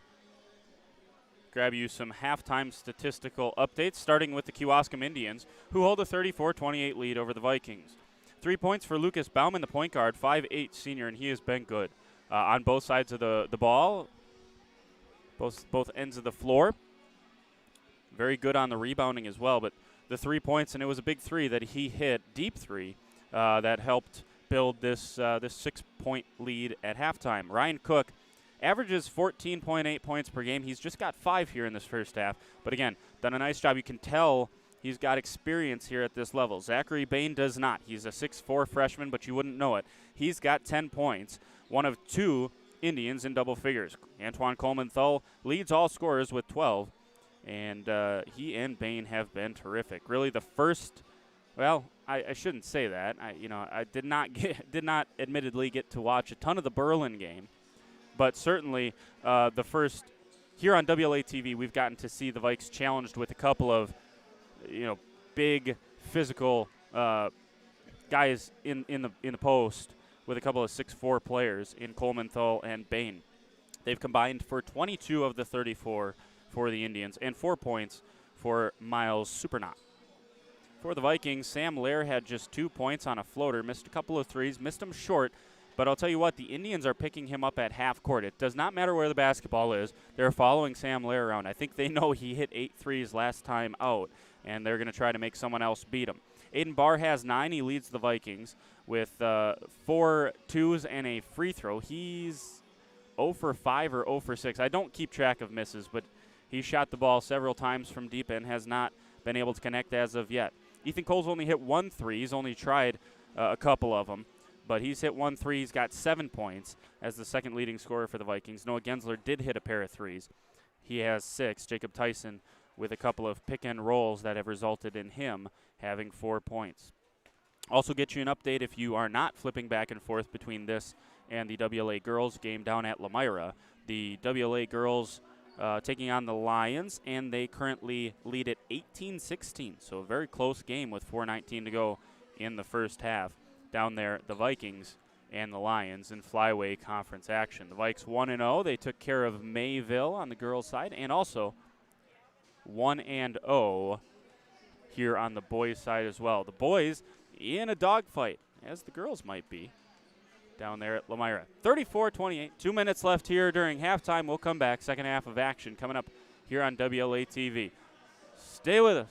[SPEAKER 1] Grab you some halftime statistical updates, starting with the Kewaskum Indians, who hold a 34-28 lead over the Vikings. 3 points for Lucas Bauman, the point guard, 5'8" senior, and he has been good on both sides of the ball, both ends of the floor. Very good on the rebounding as well, but the 3 points, and it was a big three that he hit, deep three, that helped build this 6-point lead at halftime. Ryan Cook averages 14.8 points per game. He's just got 5 here in this first half, but again, done a nice job. You can tell he's got experience here at this level. Zachary Bain does not. He's a 6'4" freshman, but you wouldn't know it. He's got 10 points, one of 2 Indians in double figures. Antoine Coleman-Thull leads all scorers with 12, and he and Bain have been terrific. Really the first, well, I shouldn't say that. I did not admittedly get to watch a ton of the Berlin game, but certainly the first, here on WLA-TV, we've gotten to see the Vikes challenged with a couple of big physical guys in the post, with a couple of 6'4" players in Coleman-Thull and Bain. They've combined for 22 of the 34 for the Indians and 4 points for Miles Supernot. For the Vikings, Sam Lair had just 2 points on a floater, missed a couple of threes, missed them short, but I'll tell you what, the Indians are picking him up at half court. It does not matter where the basketball is. They're following Sam Lair around. I think they know he hit 8 threes last time out, and they're going to try to make someone else beat him. Aiden Barr has 9. He leads the Vikings with 4 twos and a free throw. He's 0 for 5 or 0 for 6. I don't keep track of misses, but he shot the ball several times from deep and has not been able to connect as of yet. Ethan Cole's only hit 1 3. He's only tried a couple of them, but he's hit 1 3. He's got 7 points as the second leading scorer for the Vikings. Noah Gensler did hit a pair of threes. He has 6. Jacob Tyson with a couple of pick and rolls that have resulted in him having 4 points. Also get you an update if you are not flipping back and forth between this and the WLA girls game down at Lamira. The WLA girls taking on the Lions, and they currently lead at 18-16. So a very close game with 4:19 to go in the first half. Down there, the Vikings and the Lions in flyway conference action. The Vikes 1-0. They took care of Mayville on the girls' side, and also 1-0 here on the boys' side as well. The boys in a dogfight, as the girls might be, down there at Lamira. 34-28, 2 minutes left here during halftime. We'll come back. Second half of action coming up here on WLA-TV. Stay with us.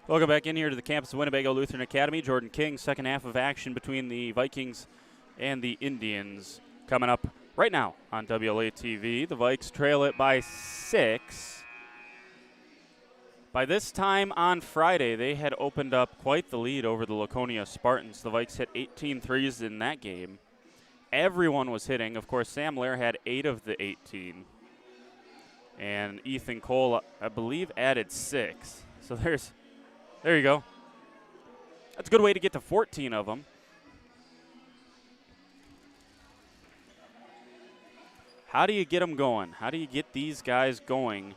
[SPEAKER 1] Welcome back in here to the campus of Winnebago Lutheran Academy. Jordan King, second half of action between the Vikings and the Indians coming up right now on WLA-TV. The Vikes trail it by 6. By this time on Friday, they had opened up quite the lead over the Laconia Spartans. The Vikes hit 18 threes in that game. Everyone was hitting. Of course, Sam Lair had 8 of the 18. And Ethan Cole, I believe, added 6. So there you go. That's a good way to get to 14 of them. How do you get them going? How do you get these guys going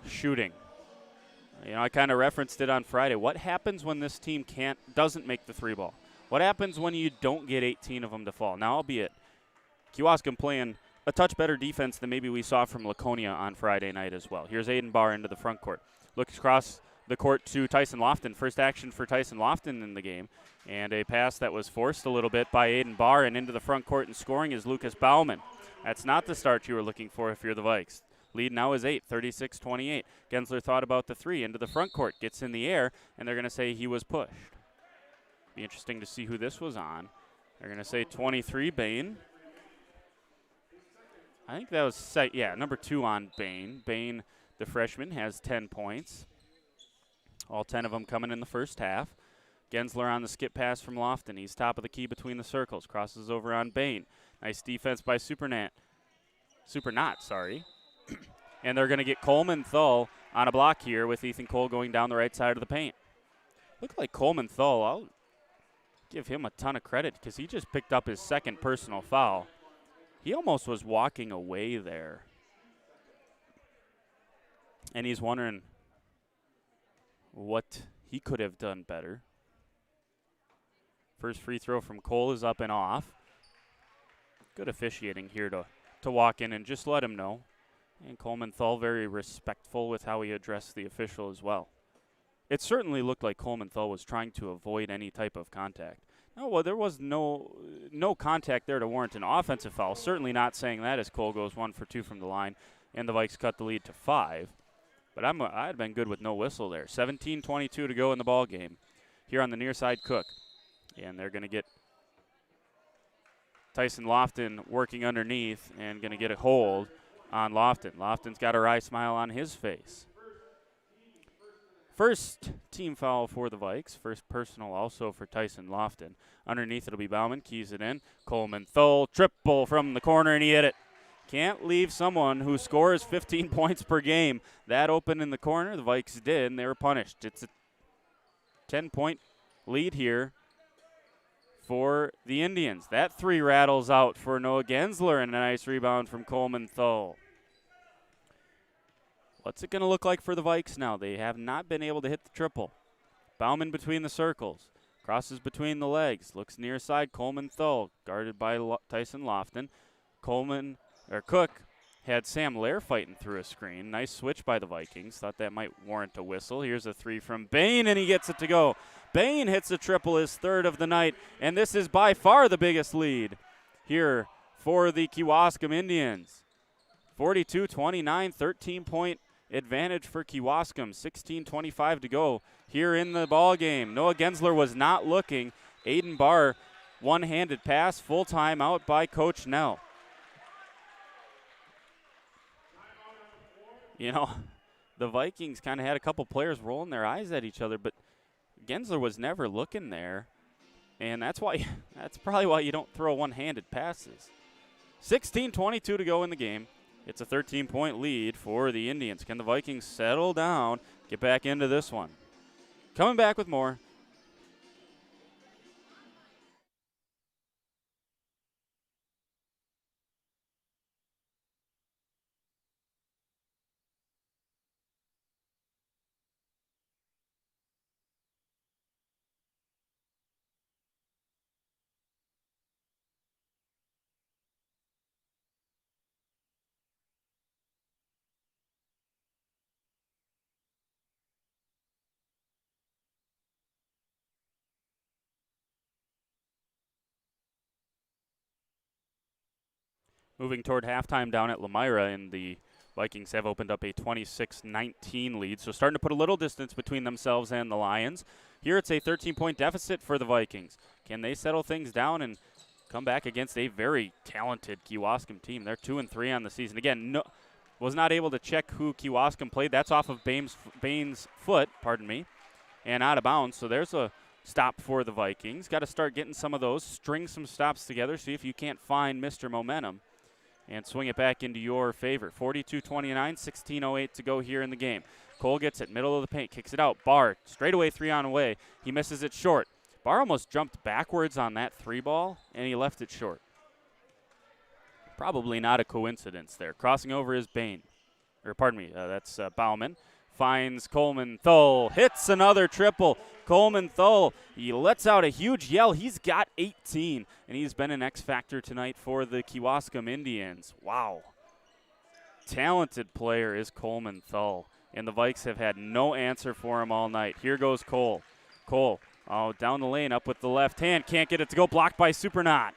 [SPEAKER 1] shooting? You know, I kind of referenced it on Friday. What happens when this team doesn't make the 3-ball? What happens when you don't get 18 of them to fall? Now, albeit Kewaskum playing a touch better defense than maybe we saw from Laconia on Friday night as well. Here's Aiden Barr into the front court. Looks across the court to Tyson Lofton. First action for Tyson Lofton in the game. And a pass that was forced a little bit by Aiden Barr, and into the front court and scoring is Lucas Bauman. That's not the start you were looking for if you're the Vikes. Lead now is 8, 36-28. Gensler thought about the 3 into the front court. Gets in the air, and they're going to say he was pushed. Be interesting to see who this was on. They're going to say 23, Bain. I think that was, number 2 on Bain. Bain, the freshman, has 10 points. All 10 of them coming in the first half. Gensler on the skip pass from Lofton. He's top of the key between the circles. Crosses over on Bain. Nice defense by Supernaut, and they're going to get Coleman Thull on a block here with Ethan Cole going down the right side of the paint. Look like Coleman Thull, I'll give him a ton of credit because he just picked up his second personal foul. He almost was walking away there. And he's wondering what he could have done better. First free throw from Cole is up and off. Good officiating here to walk in and just let him know. And Coleman Thull very respectful with how he addressed the official as well. It certainly looked like Coleman Thull was trying to avoid any type of contact. No, well, there was no contact there to warrant an offensive foul. Certainly not saying that as Cole goes 1 for 2 from the line, and the Vikes cut the lead to 5. But I'd been good with no whistle there. 17-22 to go in the ball game. Here on the near side, Cook. And they're going to get Tyson Lofton working underneath and going to get a hold on Lofton. Lofton's got a wry smile on his face. First team foul for the Vikes. First personal also for Tyson Lofton. Underneath it'll be Bauman. Keys it in. Coleman Thull, triple from the corner, and he hit it. Can't leave someone who scores 15 points per game that open in the corner. The Vikes did, and they were punished. It's a 10-point lead here for the Indians. That 3 rattles out for Noah Gensler, and a nice rebound from Coleman Thull. What's it going to look like for the Vikes now? They have not been able to hit the triple. Bauman between the circles. Crosses between the legs. Looks near side. Coleman Thull guarded by Tyson Lofton. Cook had Sam Lair fighting through a screen. Nice switch by the Vikings. Thought that might warrant a whistle. Here's a 3 from Bain, and he gets it to go. Bain hits a triple, his 3rd of the night, and this is by far the biggest lead here for the Kewaskum Indians. 42-29, 13-point advantage for Kewaskum. 16:25 to go here in the ball game. Noah Gensler was not looking. Aiden Barr, one-handed pass, full timeout by Coach Nell. You know, the Vikings kind of had a couple players rolling their eyes at each other, but Gensler was never looking there, and that's probably why you don't throw one-handed passes. 16:22 to go in the game. It's a 13-point lead for the Indians. Can the Vikings settle down, get back into this one? Coming back with more. Moving toward halftime down at Lamira, and the Vikings have opened up a 26-19 lead, so starting to put a little distance between themselves and the Lions. Here it's a 13-point deficit for the Vikings. Can they settle things down and come back against a very talented Kewaskum team? They're 2-3 on the season. Again, was not able to check who Kewaskum played. That's off of Bain's foot, and out of bounds. So there's a stop for the Vikings. Got to start getting some of those, string some stops together, see if you can't find Mr. Momentum and swing it back into your favor. 42-29, 16:08 to go here in the game. Cole gets it, middle of the paint, kicks it out. Barr, straightaway 3-on-away. He misses it short. Barr almost jumped backwards on that 3-ball, and he left it short. Probably not a coincidence there. Crossing over is Bain. That's Bauman. Finds Coleman Thull. Hits another triple. Coleman Thull, he lets out a huge yell. He's got 18, and he's been an X factor tonight for the Kewaskum Indians. Wow. Talented player is Coleman Thull, and the Vikes have had no answer for him all night. Here goes Cole. Cole, down the lane, up with the left hand. Can't get it to go. Blocked by Supernaut.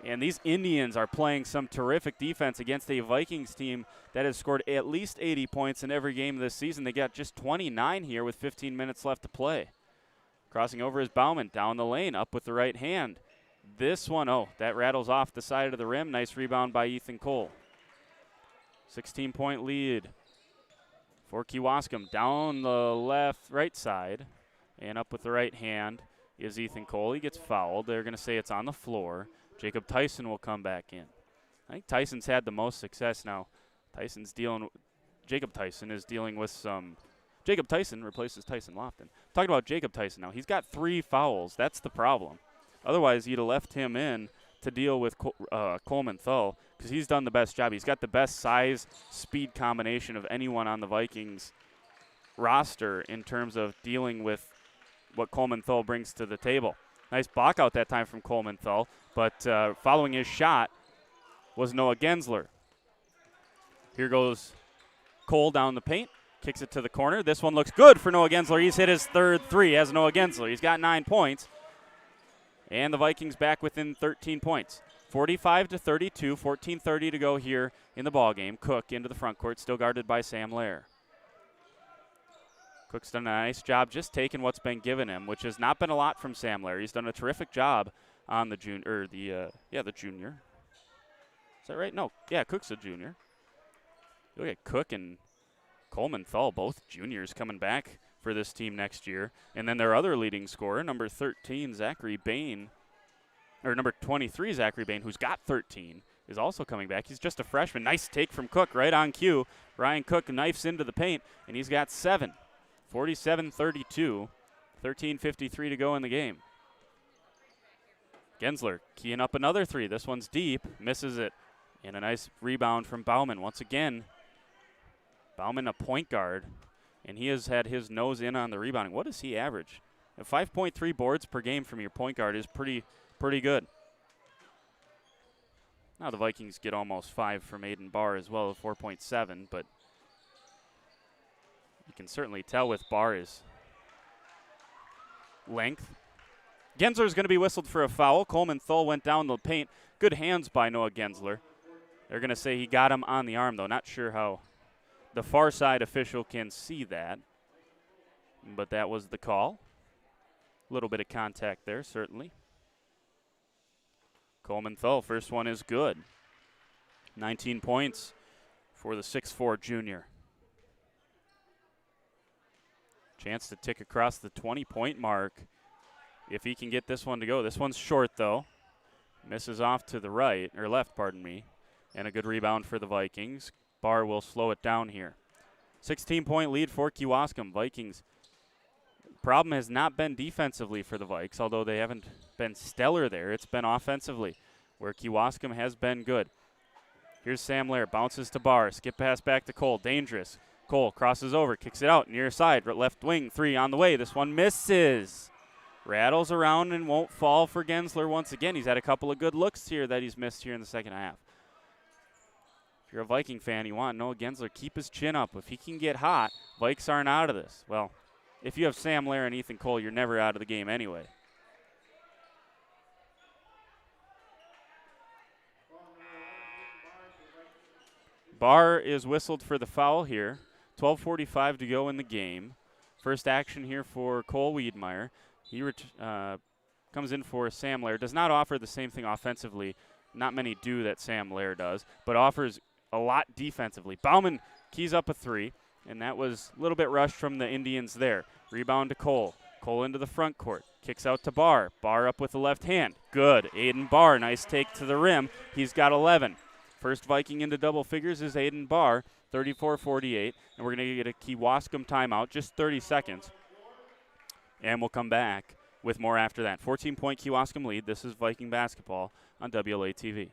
[SPEAKER 1] And these Indians are playing some terrific defense against a Vikings team that has scored at least 80 points in every game this season. They got just 29 here with 15 minutes left to play. Crossing over is Bauman, down the lane, up with the right hand. This one, that rattles off the side of the rim. Nice rebound by Ethan Cole. 16-point lead for Kewaskum. Down the right side, and up with the right hand is Ethan Cole. He gets fouled. They're going to say it's on the floor. Jacob Tyson will come back in. I think Tyson's had the most success now. Jacob Tyson is dealing with some. Jacob Tyson replaces Tyson Lofton. Talking about Jacob Tyson now. He's got 3 fouls. That's the problem. Otherwise, you'd have left him in to deal with Coleman Thull because he's done the best job. He's got the best size, speed combination of anyone on the Vikings roster in terms of dealing with what Coleman Thull brings to the table. Nice block out that time from Coleman Thull, but following his shot was Noah Gensler. Here goes Cole down the paint, kicks it to the corner. This one looks good for Noah Gensler. He's hit his third 3 as Noah Gensler. He's got 9 points, and the Vikings back within 13 points. 45-32, 14:30 to go here in the ballgame. Cook into the front court, still guarded by Sam Lair. Cook's done a nice job just taking what's been given him, which has not been a lot from Sam Lair. He's done a terrific job on the junior. The junior. Is that right? No. Yeah, Cook's a junior. Look at Cook and Coleman Thull, both juniors coming back for this team next year. And then their other leading scorer, number 13, Zachary Bain, or number 23, Zachary Bain, who's got 13, is also coming back. He's just a freshman. Nice take from Cook right on cue. Ryan Cook knifes into the paint, and he's got 7. 47-32, 13:53 to go in the game. Gensler keying up another 3. This one's deep, misses it. And a nice rebound from Bauman. Once again, Bauman a point guard, and he has had his nose in on the rebounding. What does he average? 5.3 boards per game from your point guard is pretty good. Now the Vikings get almost 5 from Aiden Barr as well, 4.7, but you can certainly tell with Barr's length. Gensler is going to be whistled for a foul. Coleman Thull went down the paint. Good hands by Noah Gensler. They're going to say he got him on the arm, though. Not sure how the far side official can see that, but that was the call. A little bit of contact there, certainly. Coleman Thull, first one is good. 19 points for the 6'4 junior. Chance to tick across the 20-point mark if he can get this one to go. This one's short, though. Misses off to the right, or left, and a good rebound for the Vikings. Barr will slow it down here. 16-point lead for Kewaskum. Vikings. Problem has not been defensively for the Vikes, although they haven't been stellar there. It's been offensively, where Kewaskum has been good. Here's Sam Lair, bounces to Barr. Skip pass back to Cole, dangerous. Cole crosses over, kicks it out, near side, left wing, 3 on the way. This one misses. Rattles around and won't fall for Gensler once again. He's had a couple of good looks here that he's missed here in the second half. If you're a Viking fan, you want Noah Gensler keep his chin up. If he can get hot, Vikes aren't out of this. Well, if you have Sam Lair and Ethan Cole, you're never out of the game anyway. Barr is whistled for the foul here. 12:45 to go in the game. First action here for Cole Wiedmeyer. He comes in for Sam Lair. Does not offer the same thing offensively. Not many do that Sam Lair does, but offers a lot defensively. Bauman keys up a three, and that was a little bit rushed from the Indians there. Rebound to Cole. Cole into the front court. Kicks out to Barr. Barr up with the left hand. Good. Aiden Barr. Nice take to the rim. He's got 11. First Viking into double figures is Aiden Barr, 34-48. And we're going to get a Kewaskum timeout, just 30 seconds. And we'll come back with more after that. 14-point Kewaskum lead. This is Viking basketball on WLA-TV.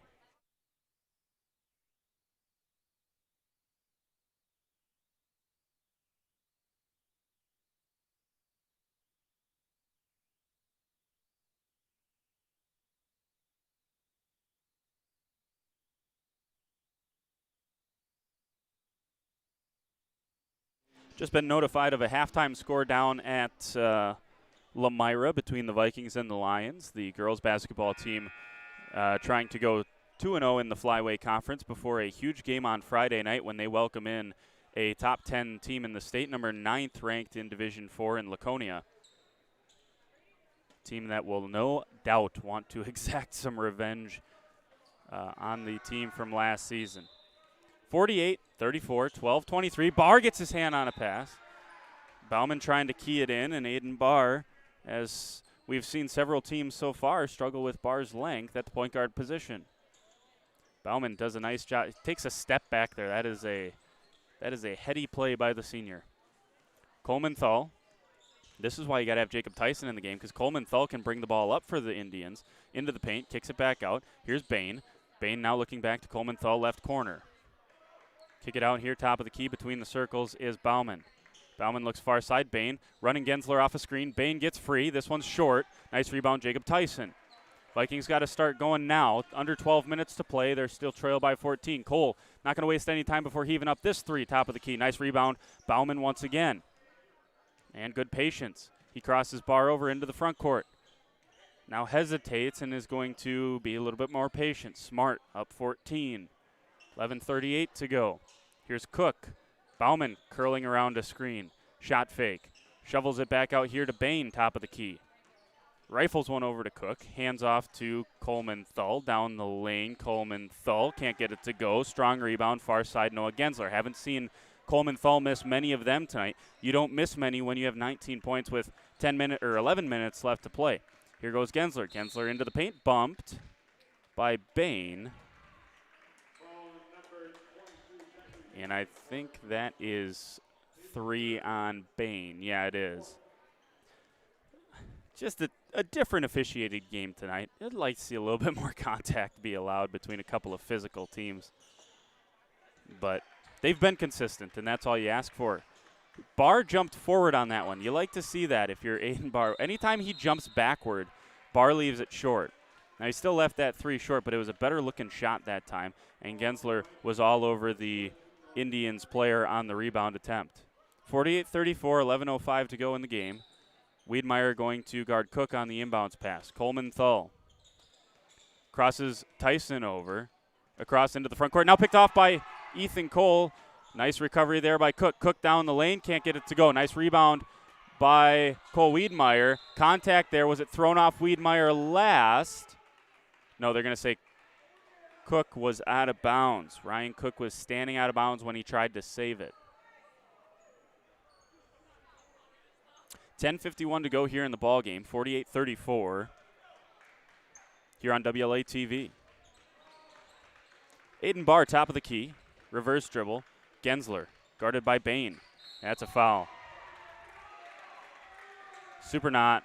[SPEAKER 1] Just been notified of a halftime score down at Lamira between the Vikings and the Lions. The girls basketball team trying to go 2-0 in the Flyway Conference before a huge game on Friday night when they welcome in a top 10 team in the state, number 9th ranked in Division 4 in Laconia. Team that will no doubt want to exact some revenge on the team from last season. 48-34, 12-23. Barr gets his hand on a pass. Bauman trying to key it in, and Aiden Barr, as we've seen several teams so far, struggle with Barr's length at the point guard position. Bauman does a nice job. He takes a step back there. That is a heady play by the senior. Coleman Thal. This is why you got to have Jacob Tyson in the game, because Coleman Thal can bring the ball up for the Indians into the paint, kicks it back out. Here's Bain. Bain now looking back to Coleman Thal, left corner. Kick it out here, top of the key between the circles is Bauman. Bauman looks far side. Bain running Gensler off a screen. Bain gets free. This one's short. Nice rebound, Jacob Tyson. Vikings got to start going now. Under 12 minutes to play. They're still trail by 14. Cole not going to waste any time before heaving up this three, top of the key. Nice rebound. Bauman once again. And good patience. He crosses Barr over into the front court. Now hesitates and is going to be a little bit more patient. Smart up 14. 11:38 to go. Here's Cook. Bauman curling around a screen. Shot fake. Shovels it back out here to Bain, top of the key. Rifles one over to Cook. Hands off to Coleman Thull. Down the lane, Coleman Thull. Can't get it to go. Strong rebound, far side, Noah Gensler. Haven't seen Coleman Thull miss many of them tonight. You don't miss many when you have 19 points with 11 minutes left to play. Here goes Gensler. Gensler into the paint. Bumped by Bain. And I think that is 3 on Bain. Yeah, it is. Just a different officiated game tonight. I'd like to see a little bit more contact be allowed between a couple of physical teams. But they've been consistent, and that's all you ask for. Barr jumped forward on that one. You like to see that if you're Aiden Barr. Anytime he jumps backward, Barr leaves it short. Now, he still left that 3 short, but it was a better-looking shot that time, and Gensler was all over the Indians player on the rebound attempt. 48-34, 11:05 to go in the game. Wiedmeyer going to guard Cook on the inbounds pass. Coleman Thull crosses Tyson over, across into the front court. Now picked off by Ethan Cole. Nice recovery there by Cook. Cook down the lane, can't get it to go. Nice rebound by Cole Wiedmeyer. Contact there. Was it thrown off Wiedmeyer last? No, they're going to say Cook was out of bounds. Ryan Cook was standing out of bounds when he tried to save it. 10:51 to go here in the ball game. 48-34 here on WLA-TV. Aiden Barr, top of the key. Reverse dribble. Gensler, guarded by Bain. That's a foul. Super knot.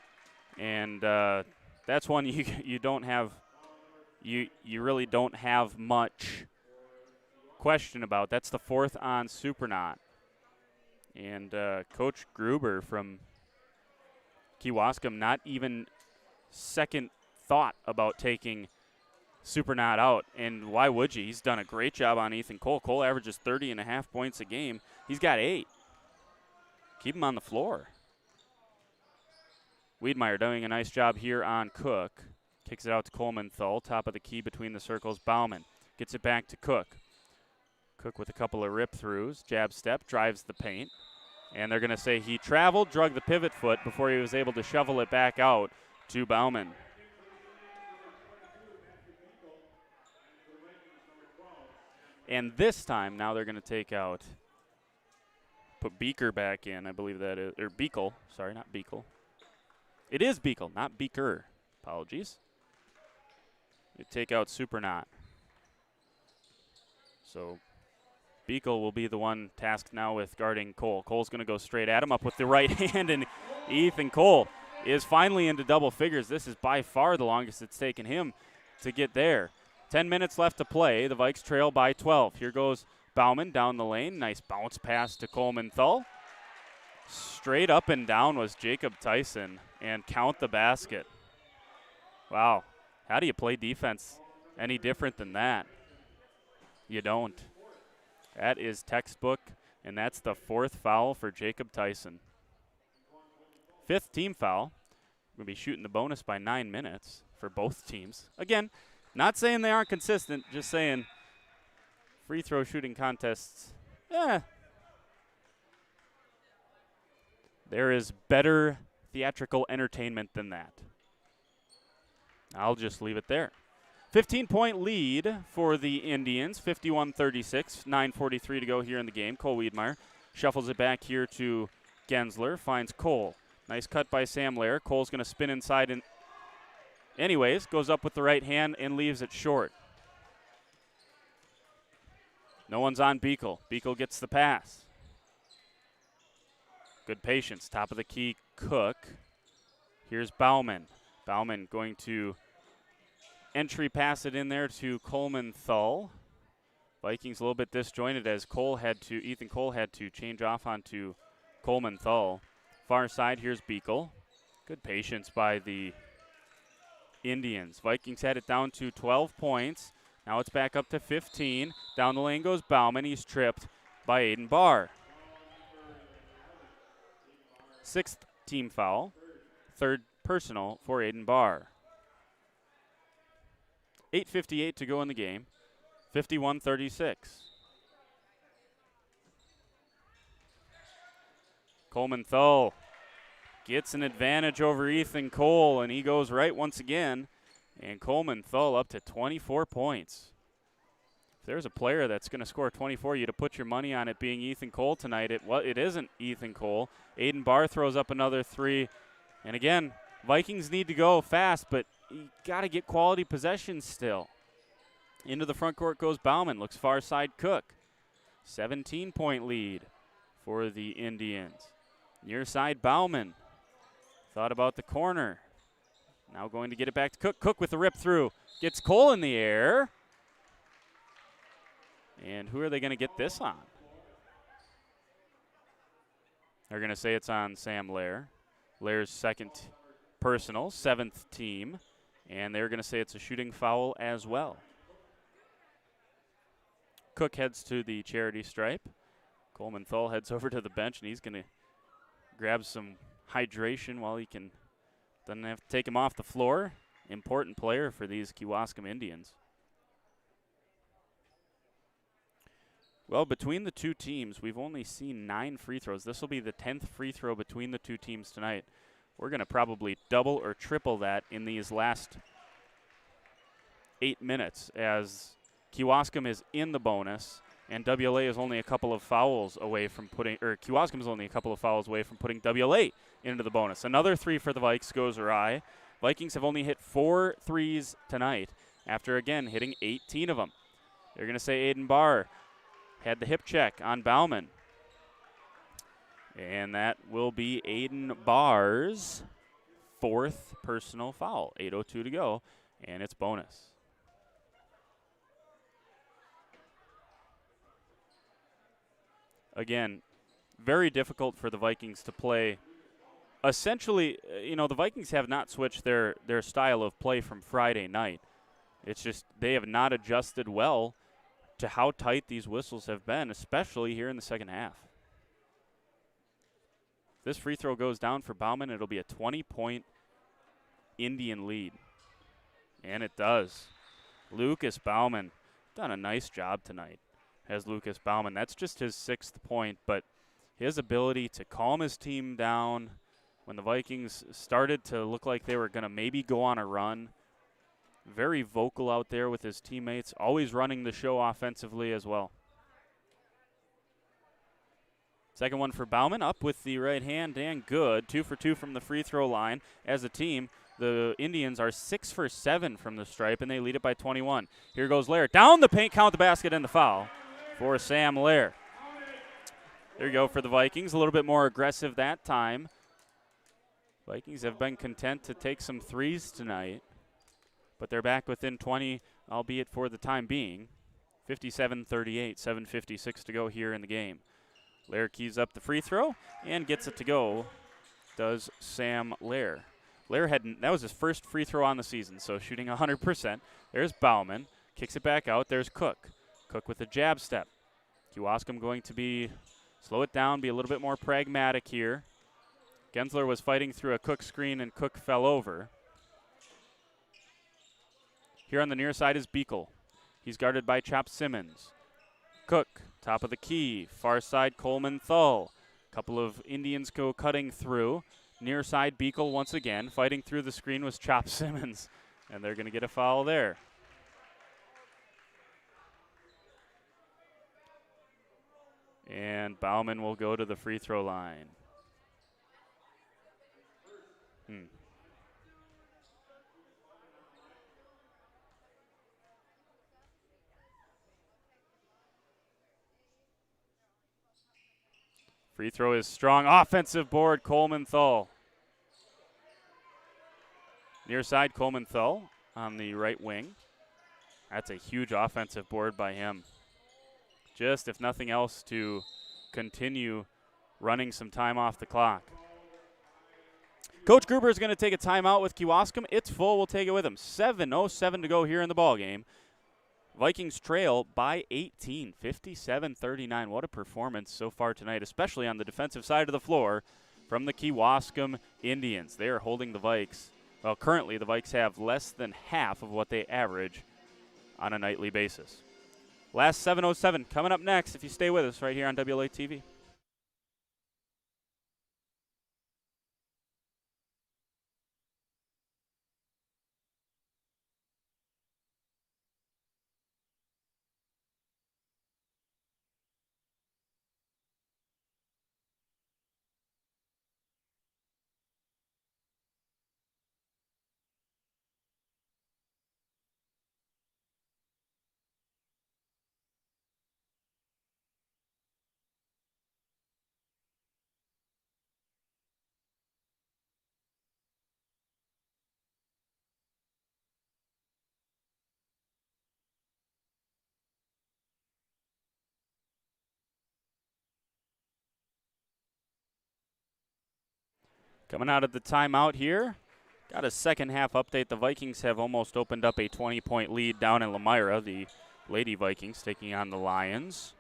[SPEAKER 1] And that's one you don't have. You really don't have much question about. That's the 4th on Supernot. And Coach Gruber from Kewaskum, not even second thought about taking Supernot out. And why would you? He's done a great job on Ethan Cole. Cole averages 30.5 points a game. He's got 8. Keep him on the floor. Wiedmeyer doing a nice job here on Cook. Kicks it out to Coleman Thull, top of the key between the circles. Bauman gets it back to Cook. Cook with a couple of rip-throughs. Jab step, drives the paint. And they're going to say he traveled, drug the pivot foot before he was able to shovel it back out to Bauman. And this time, now they're going to take out, put Beaker back in, I believe that is, or Beekle. Sorry, not Beekle. It is Beekle, not Beaker. Apologies. They take out Supernaut. So Beekle will be the one tasked now with guarding Cole. Cole's going to go straight at him, up with the right hand, and Ethan Cole is finally into double figures. This is by far the longest it's taken him to get there. 10 minutes left to play. The Vikes trail by 12. Here goes Bauman down the lane. Nice bounce pass to Coleman Thull. Straight up and down was Jacob Tyson, and count the basket. Wow. How do you play defense any different than that? You don't. That is textbook, and that's the 4th foul for Jacob Tyson. 5th team foul. We'll be shooting the bonus by 9 minutes for both teams. Again, not saying they aren't consistent, just saying free throw shooting contests, there is better theatrical entertainment than that. I'll just leave it there. 15-point lead for the Indians, 51-36, 9:43 to go here in the game. Cole Wiedmeyer shuffles it back here to Gensler, finds Cole. Nice cut by Sam Lair. Cole's going to spin inside and anyways, goes up with the right hand and leaves it short. No one's on Beekle. Beekle gets the pass. Good patience. Top of the key, Cook. Here's Bauman. Bauman going to entry pass it in there to Coleman Thull. Vikings a little bit disjointed as Ethan Cole had to change off onto Coleman Thull. Far side, here's Beekle. Good patience by the Indians. Vikings had it down to 12 points. Now it's back up to 15. Down the lane goes Bauman. He's tripped by Aiden Barr. 6th team foul. 3rd personal for Aiden Barr. 8:58 to go in the game. 51-36. Coleman Thull gets an advantage over Ethan Cole, and he goes right once again. And Coleman Thull up to 24 points. If there's a player that's going to score 24, you'd have put your money on it being Ethan Cole tonight. It isn't Ethan Cole. Aiden Barr throws up another 3. And again, Vikings need to go fast, but you got to get quality possessions still. Into the front court goes Bauman. Looks far side Cook. 17-point lead for the Indians. Near side Bauman. Thought about the corner. Now going to get it back to Cook. Cook with the rip through. Gets Cole in the air. And who are they going to get this on? They're going to say it's on Sam Lair. Lair's 2nd personal, 7th team. And they're going to say it's a shooting foul as well. Cook heads to the charity stripe. Coleman Thull heads over to the bench, and he's going to grab some hydration while he doesn't have to take him off the floor. Important player for these Kewaskum Indians. Well, between the two teams, we've only seen 9 free throws. This will be the 10th free throw between the two teams tonight. We're going to probably double or triple that in these last 8 minutes as Kewaskum is in the bonus and WLA is only a couple of fouls away from Kewaskum is only a couple of fouls away from putting WLA into the bonus. Another 3 for the Vikes goes awry. Vikings have only hit 4 threes tonight after, again, hitting 18 of them. They're going to say Aiden Barr had the hip check on Bauman. And that will be Aiden Barr's 4th personal foul. 8:02 to go, and it's bonus. Again, very difficult for the Vikings to play. Essentially, the Vikings have not switched their style of play from Friday night. It's just they have not adjusted well to how tight these whistles have been, especially here in the second half. If this free throw goes down for Bauman, it'll be a 20-point Indian lead. And it does. Lucas Bauman done a nice job tonight as Lucas Bauman. That's just his 6th point, but his ability to calm his team down when the Vikings started to look like they were going to maybe go on a run, very vocal out there with his teammates, always running the show offensively as well. Second one for Bauman, up with the right hand and good. 2 for 2 from the free throw line. As a team, the Indians are 6 for 7 from the stripe, and they lead it by 21. Here goes Lair. Down the paint, count the basket, and the foul for Sam Lair. There you go for the Vikings. A little bit more aggressive that time. Vikings have been content to take some threes tonight, but they're back within 20, albeit for the time being. 57-38, 7:56 to go here in the game. Lair keys up the free throw and gets it to go, does Sam Lair. Lair that was his first free throw on the season, so shooting 100%. There's Bauman, kicks it back out. There's Cook. Cook with a jab step. Kewaskum going to slow it down, be a little bit more pragmatic here. Gensler was fighting through a Cook screen, and Cook fell over. Here on the near side is Beekle. He's guarded by Chop Simmons. Cook, top of the key. Far side, Coleman Thull. Couple of Indians go cutting through. Near side, Beekle once again. Fighting through the screen was Chop Simmons. And they're going to get a foul there. And Bauman will go to the free throw line. Free throw is strong. Offensive board, Coleman Thull. Near side, Coleman Thull on the right wing. That's a huge offensive board by him. Just, if nothing else, to continue running some time off the clock. Coach Gruber is going to take a timeout with Kewaskum. It's full. We'll take it with him. 7:07 to go here in the ballgame. Vikings trail by 18, 57-39. What a performance so far tonight, especially on the defensive side of the floor from the Kewaskum Indians. They are holding the Vikes. Well, currently the Vikes have less than half of what they average on a nightly basis. Last 7:07 coming up next if you stay with us right here on WLA-TV. Coming out of the timeout here, got a second half update. The Vikings have almost opened up a 20-point lead down in Lamira, the Lady Vikings taking on the Lions.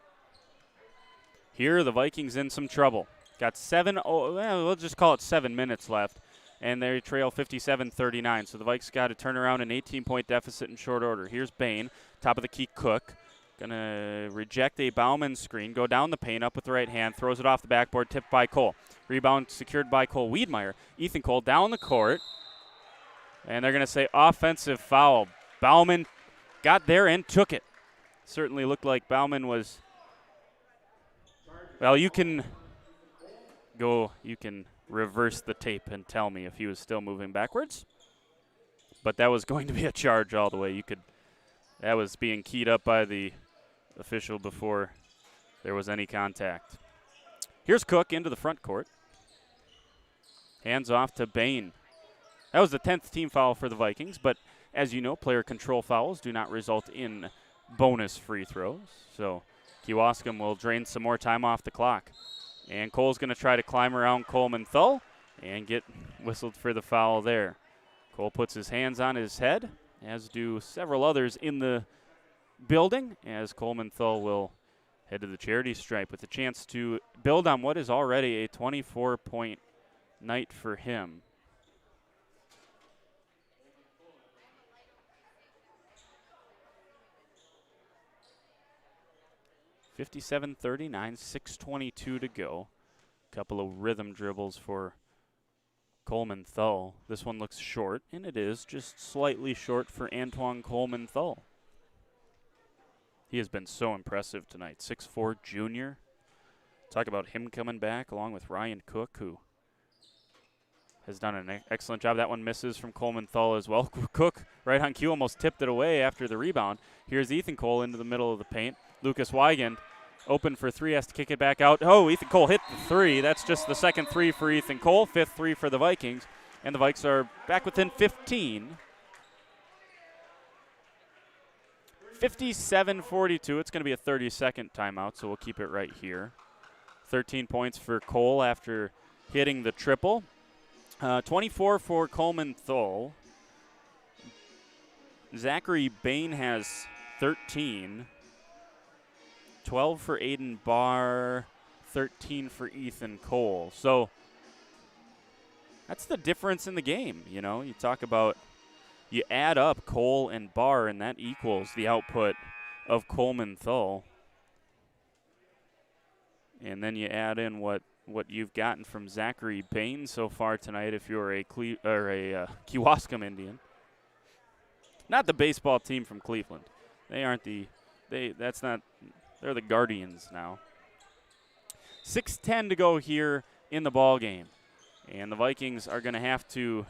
[SPEAKER 1] Here, the Vikings in some trouble. Got we'll just call it 7 minutes left, and they trail 57-39. So the Vikes got to turn around an 18-point deficit in short order. Here's Bain, top of the key, Cook. Going to reject a Bauman screen, go down the paint, up with the right hand, throws it off the backboard, tipped by Cole. Rebound secured by Cole Wiedmeyer. Ethan Cole down the court, and they're going to say offensive foul. Bauman got there and took it. Certainly looked like Bauman was, well, you can reverse the tape and tell me if he was still moving backwards. But that was going to be a charge all the way. That was being keyed up by the official before there was any contact. Here's Cook into the front court. Hands off to Bain. That was the 10th team foul for the Vikings, but as you know, player control fouls do not result in bonus free throws. So Kewaskum will drain some more time off the clock. And Cole's going to try to climb around Coleman Thull and get whistled for the foul there. Cole puts his hands on his head, as do several others in the building, as Coleman Thull will head to the charity stripe with a chance to build on what is already a 24-point night for him. (57-39), 6:22 to go. Couple of rhythm dribbles for Coleman Thull. This one looks short, and it is just slightly short for Antoine Coleman Thull. He has been so impressive tonight. 6'4" junior. Talk about him coming back along with Ryan Cook, who has done an excellent job. That one misses from Coleman Thull as well. Cook, right on cue, almost tipped it away after the rebound. Here's Ethan Cole into the middle of the paint. Lucas Weigand open for three, has to kick it back out. Oh, Ethan Cole hit the three. That's just the second three for Ethan Cole, fifth three for the Vikings. And the Vikes are back within 15. 57-42. It's going to be a 30-second timeout, so we'll keep it right here. 13 points for Cole after hitting the triple. 24 for Coleman Thull. Zachary Bain has 13. 12 for Aiden Barr. 13 for Ethan Cole. So that's the difference in the game. You know, you talk about, you add up Cole and Barr, and that equals the output of Coleman Thull. And then you add in what you've gotten from Zachary Bain so far tonight if you're a Kewaskum Indian. Not the baseball team from Cleveland. They aren't they're the Guardians now. 6:10 to go here in the ball game. And the Vikings are going to have to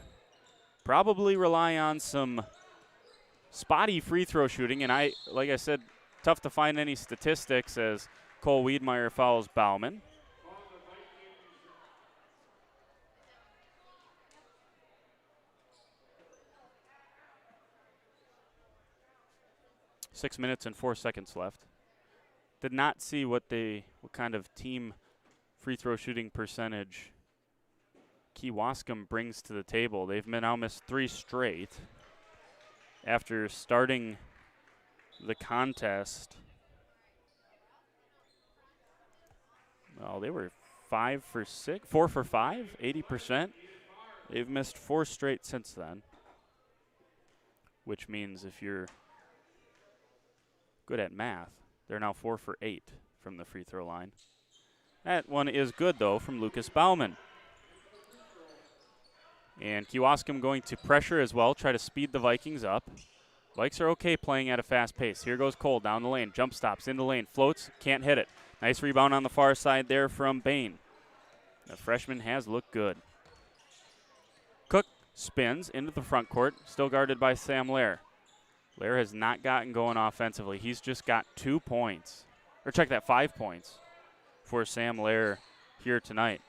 [SPEAKER 1] probably rely on some spotty free throw shooting. And like I said, tough to find any statistics as Cole Wiedmeyer fouls Bauman. Six minutes and 4 seconds left. Did not see what kind of team free throw shooting percentage Kewaskum brings to the table. They've now missed 3 straight after starting the contest. Well, they were 4 for 5, 80%. They've missed 4 straight since then, which means if you're good at math, they're now 4 for 8 from the free throw line. That one is good, though, from Lucas Bauman. And Kewaskum going to pressure as well, try to speed the Vikings up. Vikes are okay playing at a fast pace. Here goes Cole down the lane, jump stops in the lane, floats, can't hit it. Nice rebound on the far side there from Bain. The freshman has looked good. Cook spins into the front court, still guarded by Sam Lair. Lair has not gotten going offensively. He's just got 2 points. Or check that, 5 points for Sam Lair here tonight.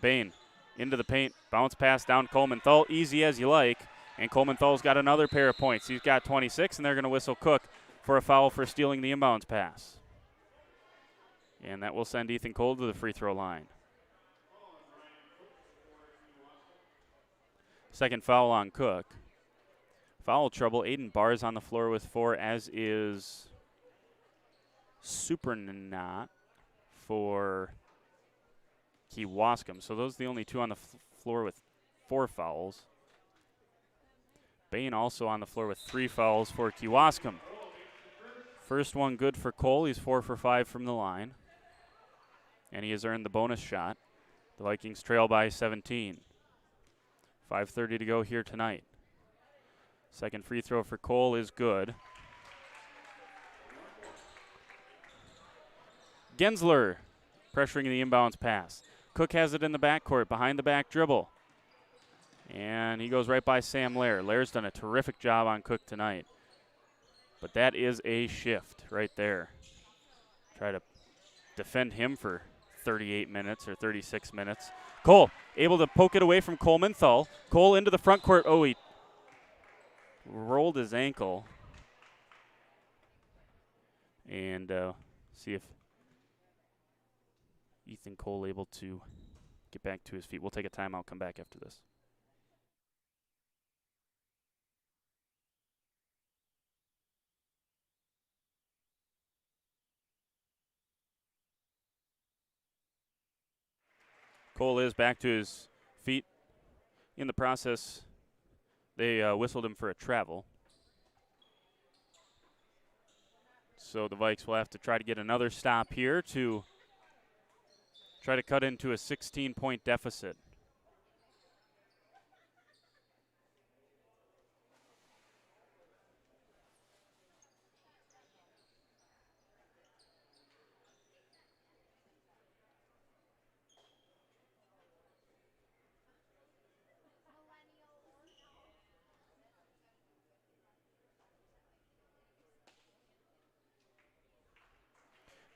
[SPEAKER 1] Bain into the paint, bounce pass down Coleman Thull, easy as you like. And Coleman Thull's got another pair of points. He's got 26, and they're going to whistle Cook for a foul for stealing the inbounds pass. And that will send Ethan Cole to the free throw line. Second foul on Cook. Foul trouble. Aiden Barr is on the floor with 4, as is Supernat for Kewaskum. So those are the only 2 on the floor with 4 fouls. Bain also on the floor with 3 fouls for Kewaskum. First one good for Cole. He's 4 for 5 from the line. And he has earned the bonus shot. The Vikings trail by 17. 5:30 to go here tonight. Second free throw for Cole is good. Gensler pressuring the inbounds pass. Cook has it in the backcourt, behind the back dribble. And he goes right by Sam Lair. Lair's done a terrific job on Cook tonight. But that is a shift right there. Try to defend him for 38 minutes or 36 minutes. Cole able to poke it away from Coleman Thull. Cole into the front court. Oh, he rolled his ankle. And see if Ethan Cole able to get back to his feet. We'll take a timeout, come back after this. Cole is back to his feet. In the process, they whistled him for a travel. So the Vikes will have to try to get another stop here to try to cut into a 16-point deficit.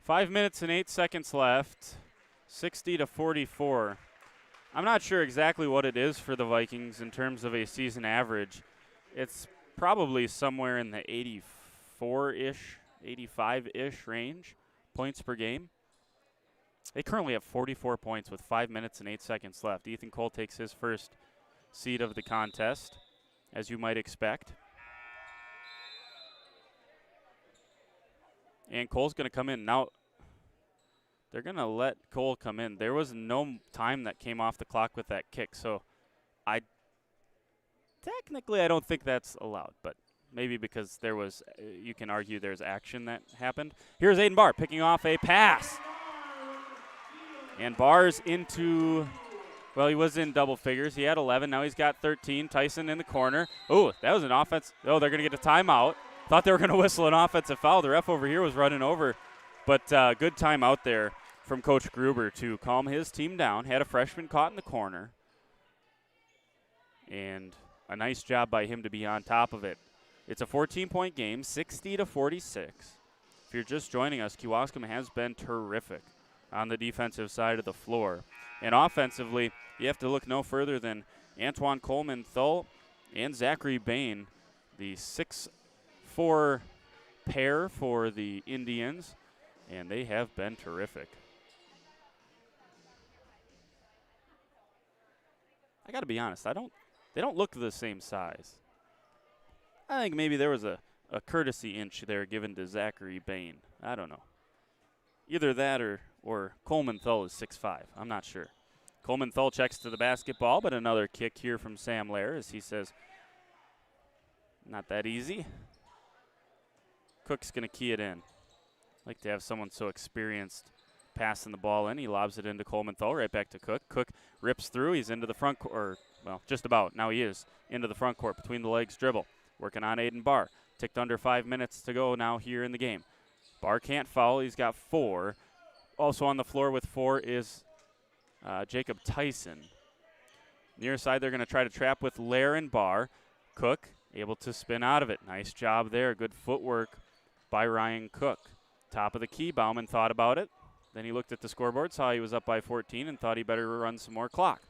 [SPEAKER 1] 5 minutes and 8 seconds left, 60-44. I'm not sure exactly what it is for the Vikings in terms of a season average. It's probably somewhere in the 84-ish, 85-ish range points per game. They currently have 44 points with 5 minutes and 8 seconds left. Ethan Cole takes his first seed of the contest, as you might expect. And Cole's going to come in. Now, they're going to let Cole come in. There was no time that came off the clock with that kick, so technically I don't think that's allowed, but maybe because there was, you can argue there's action that happened. Here's Aiden Barr picking off a pass. And Barr's into, well, he was in double figures. He had 11. Now he's got 13. Tyson in the corner. Oh, that was an offense. Oh, they're going to get a timeout. Thought they were going to whistle an offensive foul. The ref over here was running over. But good timeout there from Coach Gruber to calm his team down. Had a freshman caught in the corner. And a nice job by him to be on top of it. It's a 14-point game, 60-46. If you're just joining us, Kewaskum has been terrific on the defensive side of the floor. And offensively, you have to look no further than Antoine Coleman-Thull and Zachary Bain, the 6'4" pair for the Indians, and they have been terrific. I got to be honest, they don't look the same size. I think maybe there was a courtesy inch there given to Zachary Bain. I don't know. Either that or Coleman-Thull is 6'5". I'm not sure. Coleman-Thull checks to the basketball, but another kick here from Sam Lair as he says, not that easy. Cook's going to key it in. Like to have someone so experienced passing the ball in. He lobs it into Coleman-Thull, right back to Cook. Cook rips through. He's into the front court, or, well, just about. Now he is into the front court, between the legs dribble. Working on Aiden Barr. Ticked under 5 minutes to go now here in the game. Barr can't foul. He's got 4. Also on the floor with 4 is Jacob Tyson. Near side, they're going to try to trap with Lair and Barr. Cook able to spin out of it. Nice job there. Good footwork by Ryan Cook. Top of the key. Bauman thought about it. Then he looked at the scoreboard, saw he was up by 14, and thought he better run some more clock.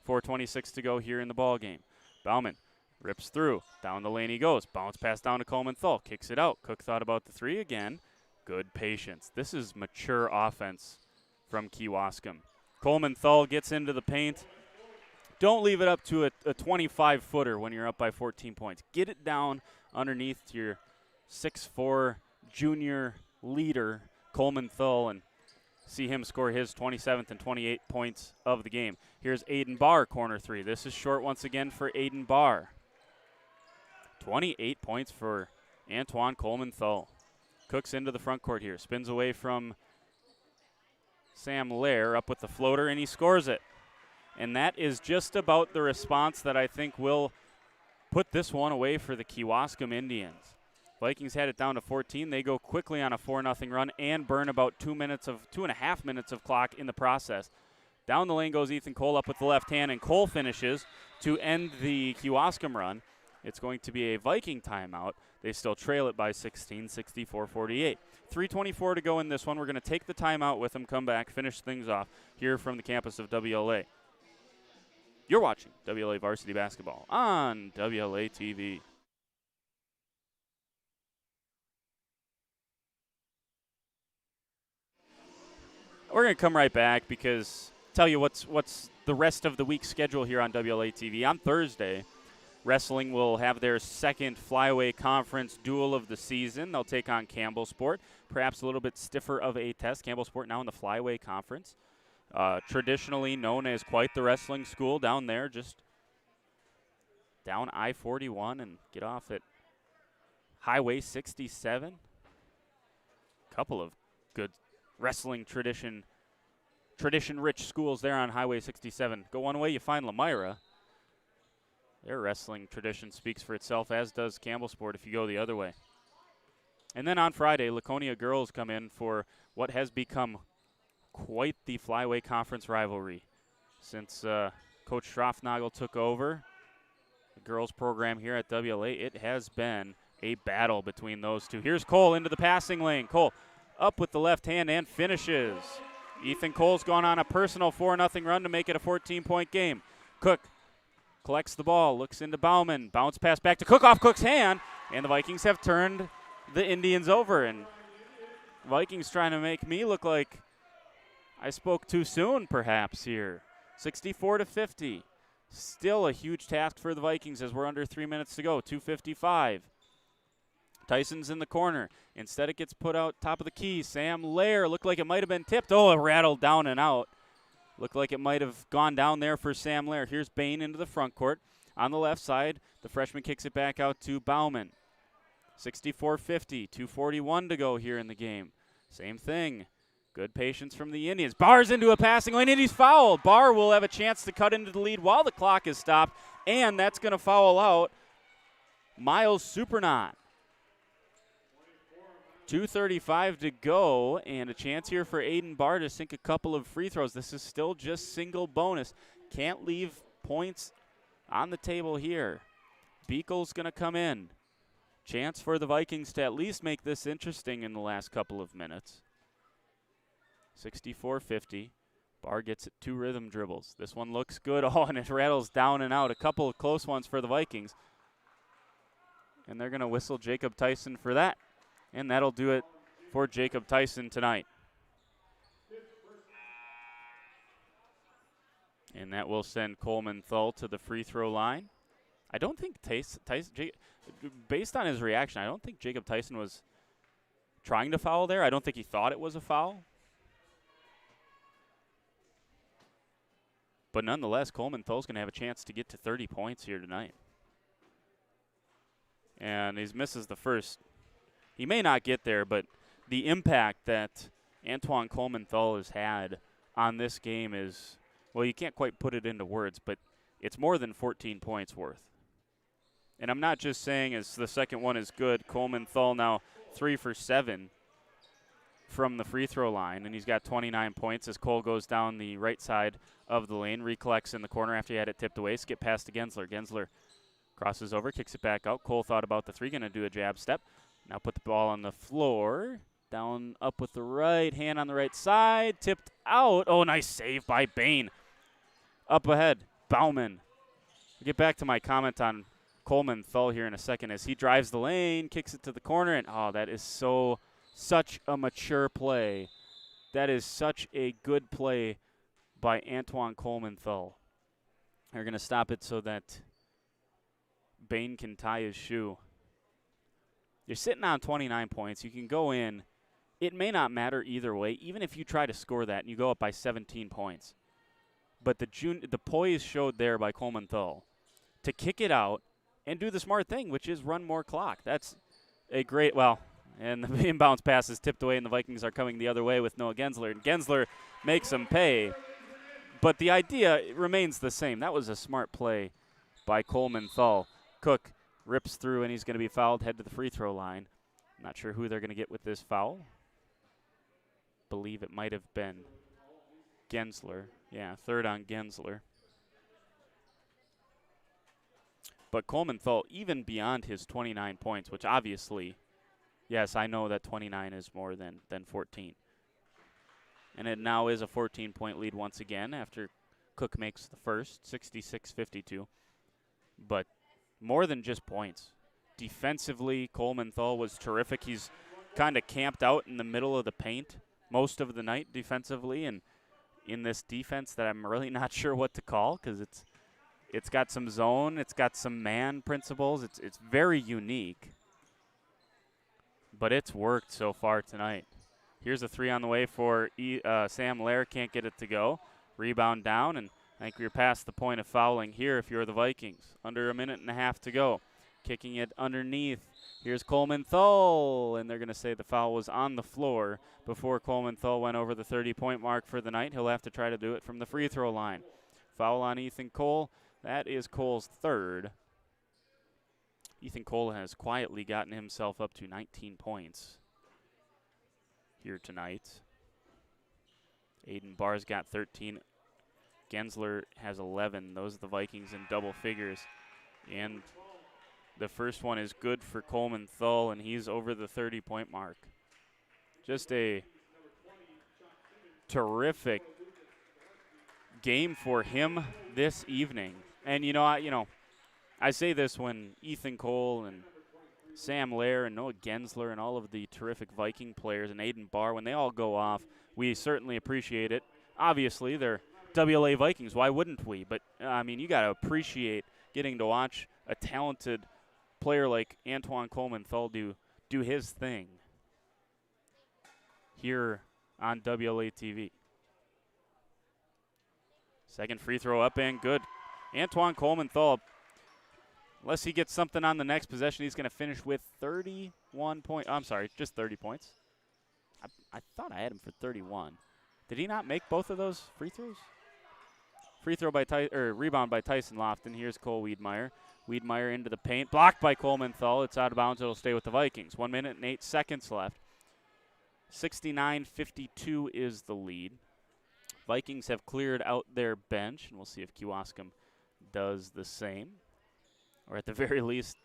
[SPEAKER 1] 4:26 to go here in the ball game. Bauman rips through. Down the lane he goes. Bounce pass down to Coleman-Thull. Kicks it out. Cook thought about the 3 again. Good patience. This is mature offense from Kewaskum. Coleman-Thull gets into the paint. Don't leave it up to a 25-footer when you're up by 14 points. Get it down underneath your 6'4" junior leader, Coleman-Thull, and see him score his 27th and 28 points of the game. Here's Aiden Barr, corner 3. This is short once again for Aiden Barr. 28 points for Antoine Coleman-Thull. Cooks into the front court here. Spins away from Sam Lair, up with the floater, and he scores it. And that is just about the response that I think will put this one away for the Kewaskum Indians. Vikings had it down to 14. They go quickly on a 4-0 run and burn about 2.5 minutes of clock in the process. Down the lane goes Ethan Cole up with the left hand, and Cole finishes to end the Kewaskum run. It's going to be a Viking timeout. They still trail it by 16, 64-48. 3:24 to go in this one. We're going to take the timeout with them, come back, finish things off here from the campus of WLA. You're watching WLA Varsity Basketball on WLA TV. We're going to come right back because tell you what's the rest of the week's schedule here on WLA TV. On Thursday, wrestling will have their second Flyway Conference duel of the season. They'll take on Campbell Sport, perhaps a little bit stiffer of a test. Campbell Sport now in the Flyway Conference, traditionally known as quite the wrestling school down there, just down I-41 and get off at Highway 67. Couple of good wrestling tradition-rich schools there on Highway 67. Go one way, you find Lamira. Their wrestling tradition speaks for itself, as does Campbell Sport if you go the other way. And then on Friday, Laconia girls come in for what has become quite the Flyway Conference rivalry. Since Coach Schroffnagel took over the girls program here at WLA, it has been a battle between those two. Here's Cole into the passing lane. Cole up with the left hand and finishes. Ethan Cole's gone on a personal 4-0 run to make it a 14-point game. Cook collects the ball, looks into Bauman. Bounce pass back to Cook off Cook's hand, and the Vikings have turned the Indians over. And Vikings trying to make me look like I spoke too soon, perhaps, here. 64-50. Still a huge task for the Vikings as we're under 3 minutes to go. 2:55. Tyson's in the corner. Instead, it gets put out top of the key. Sam Lair looked like it might have been tipped. Oh, it rattled down and out. Looked like it might have gone down there for Sam Lair. Here's Bain into the front court. On the left side, the freshman kicks it back out to Bauman. 64-50. 2:41 to go here in the game. Same thing. Good patience from the Indians. Barr's into a passing lane, and he's fouled. Barr will have a chance to cut into the lead while the clock is stopped, and that's going to foul out Miles Supernaut. 2:35 to go, and a chance here for Aiden Barr to sink a couple of free throws. This is still just single bonus. Can't leave points on the table here. Beekle's going to come in. Chance for the Vikings to at least make this interesting in the last couple of minutes. 64-50. Barr gets it 2 rhythm dribbles. This one looks good. Oh, and it rattles down and out. A couple of close ones for the Vikings. And they're going to whistle Jacob Tyson for that. And that'll do it for Jacob Tyson tonight. And that will send Coleman Thull to the free throw line. I don't think Tyson, based on his reaction, I don't think Jacob Tyson was trying to foul there. I don't think he thought it was a foul. But nonetheless, Coleman Thull's going to have a chance to get to 30 points here tonight. And he misses the first. He may not get there, but the impact that Antoine Coleman Thull has had on this game is, well, you can't quite put it into words, but it's more than 14 points worth. And I'm not just saying as the second one is good. Coleman Thull now 3 for 7 from the free throw line, and he's got 29 points as Cole goes down the right side of the lane, recollects in the corner after he had it tipped away, skip past to Gensler. Gensler crosses over, kicks it back out. Cole thought about the three, going to do a jab step. Now put the ball on the floor, down up with the right hand on the right side, tipped out. Oh, nice save by Bain. Up ahead, Bauman. I'll get back to my comment on Coleman Thull here in a second as he drives the lane, kicks it to the corner, and oh, that is such a mature play. That is such a good play by Antoine Coleman Thull. They're going to stop it so that Bain can tie his shoe. You're sitting on 29 points. You can go in. It may not matter either way, even if you try to score that and you go up by 17 points. But the poise showed there by Coleman Thull to kick it out and do the smart thing, which is run more clock. That's a great, and the inbounds pass is tipped away, and the Vikings are coming the other way with Noah Gensler. And Gensler makes them pay. But the idea remains the same. That was a smart play by Coleman Thull. Cook rips through, and he's going to be fouled, head to the free throw line. Not sure who they're going to get with this foul. Believe it might have been Gensler. Yeah, third on Gensler. But Coleman Thull, even beyond his 29 points, which obviously, yes, I know that 29 is more than 14. And it now is a 14-point lead once again after Cook makes the first, 66-52. But more than just points. Defensively, Coleman Thull was terrific. He's kind of camped out in the middle of the paint most of the night defensively, and in this defense that I'm really not sure what to call because it's got some zone, it's got some man principles. It's very unique, but it's worked so far tonight. Here's a three on the way for Sam Lair. Can't get it to go. Rebound down, and I think we're past the point of fouling here if you're the Vikings. Under a minute and a half to go. Kicking it underneath. Here's Coleman Thull, and they're going to say the foul was on the floor before Coleman Thull went over the 30-point mark for the night. He'll have to try to do it from the free throw line. Foul on Ethan Cole. That is Cole's third. Ethan Cole has quietly gotten himself up to 19 points here tonight. Aiden Barr's got 13. Gensler has 11. Those are the Vikings in double figures. And the first one is good for Coleman Thull, and he's over the 30-point mark. Just a terrific game for him this evening. And I say this when Ethan Cole and Sam Lair and Noah Gensler and all of the terrific Viking players and Aiden Barr, when they all go off, we certainly appreciate it. Obviously, they're WLA Vikings. Why wouldn't we? But, you got to appreciate getting to watch a talented player like Antoine Coleman-Thull do his thing here on WLA TV. Second free throw up and good. Antoine Coleman-Thull, unless he gets something on the next possession, he's going to finish with 31 points. I'm sorry, just 30 points. I thought I had him for 31. Did he not make both of those free throws? Free throw by rebound by Tyson Lofton. Here's Cole Wiedmeyer. Wiedmeyer into the paint, blocked by Coleman-Thull. It's out of bounds. It'll stay with the Vikings. 1 minute and 8 seconds left. 69-52 is the lead. Vikings have cleared out their bench, and we'll see if Kewaskum does the same. Or at the very least,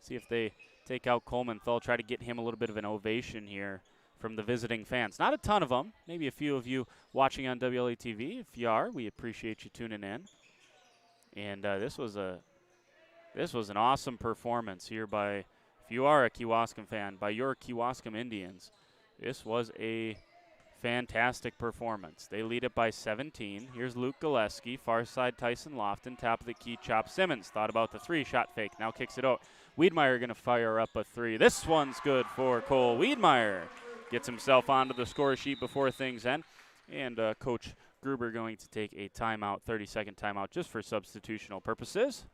[SPEAKER 1] see if they take out Coleman-Thull, try to get him a little bit of an ovation here from the visiting fans. Not a ton of them, maybe a few of you watching on WLA TV. If you are, we appreciate you tuning in. And this was an awesome performance here by, if you are a Kewaskum fan, by your Kewaskum Indians. This was a fantastic performance. They lead it by 17. Here's Luke Gillespie, far side Tyson Lofton, top of the key Chop Simmons. Thought about the three, shot fake, now kicks it out. Wiedmeyer going to fire up a three. This one's good for Cole Wiedmeyer. Gets himself onto the score sheet before things end. And Coach Gruber going to take a timeout, 30-second timeout, just for substitutional purposes.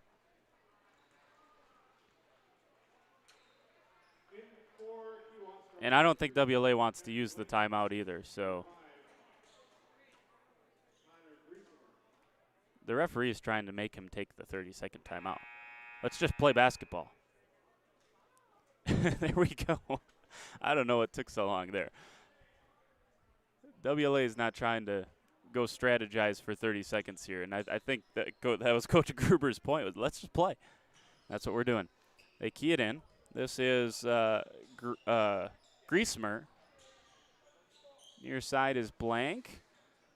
[SPEAKER 1] And I don't think WLA wants to use the timeout either, so the referee is trying to make him take the 30-second timeout. Let's just play basketball. There we go. I don't know what took so long there. WLA is not trying to go strategize for 30 seconds here, and I think that was Coach Gruber's point. Let's just play. That's what we're doing. They key it in. This is Griesmer. Near side is blank.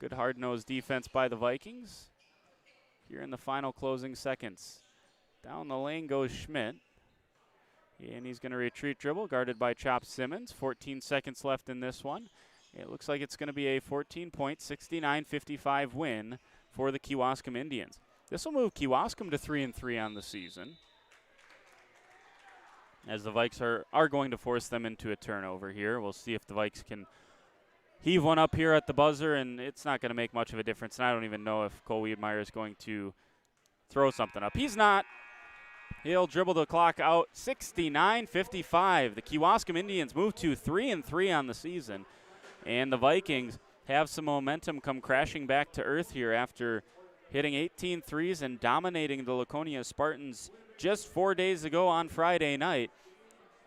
[SPEAKER 1] Good hard-nosed defense by the Vikings. Here in the final closing seconds. Down the lane goes Schmidt. And he's going to retreat dribble, guarded by Chop Simmons. 14 seconds left in this one. It looks like it's going to be a 14-point, 69-55 win for the Kewaskum Indians. This will move Kewaskum to 3-3 on the season, as the Vikes are going to force them into a turnover here. We'll see if the Vikes can heave one up here at the buzzer, and it's not going to make much of a difference. And I don't even know if Cole Wiedmeyer is going to throw something up. He's not. He'll dribble the clock out. 69-55. The Kewaskum Indians move to 3-3 on the season, and the Vikings have some momentum come crashing back to earth here after hitting 18 threes and dominating the Laconia Spartans just 4 days ago on Friday night.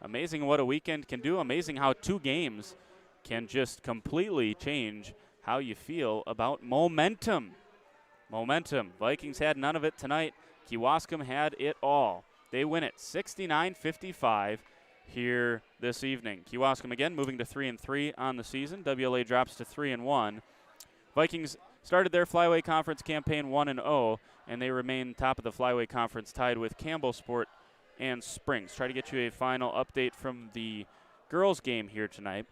[SPEAKER 1] Amazing what a weekend can do. Amazing how 2 games can just completely change how you feel about momentum. Momentum. Vikings had none of it tonight. Kewaskum had it all. They win it 69-55 here this evening. Kewaskum again moving to 3-3 on the season. WLA drops to 3-1. Vikings started their Flyweight Conference campaign 1-0, and they remain top of the Flyweight Conference, tied with Campbell Sport and Springs. Try to get you a final update from the girls' game here tonight.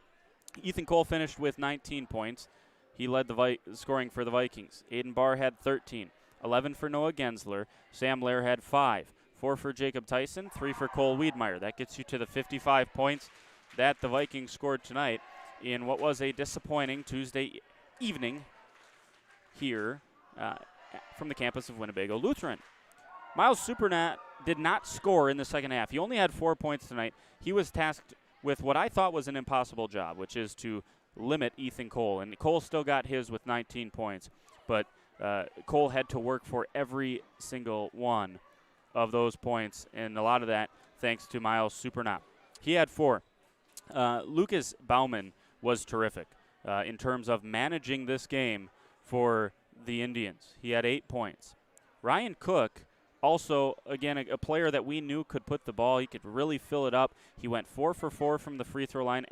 [SPEAKER 1] Ethan Cole finished with 19 points. He led the scoring for the Vikings. Aiden Barr had 13. 11 for Noah Gensler. Sam Lair had 5. 4 for Jacob Tyson, 3 for Cole Wiedmeyer. That gets you to the 55 points that the Vikings scored tonight in what was a disappointing Tuesday evening here from the campus of Winnebago Lutheran. Miles Supernat did not score in the second half. He only had 4 points tonight. He was tasked with what I thought was an impossible job, which is to limit Ethan Cole. And Cole still got his with 19 points, but Cole had to work for every single one of those points, and a lot of that thanks to Miles Supernat. He had 4. Lucas Bauman was terrific in terms of managing this game for the Indians. He had 8 points. Ryan Cook also, again, a player that we knew could put the ball. He could really fill it up. He went 4 for 4 from the free throw line.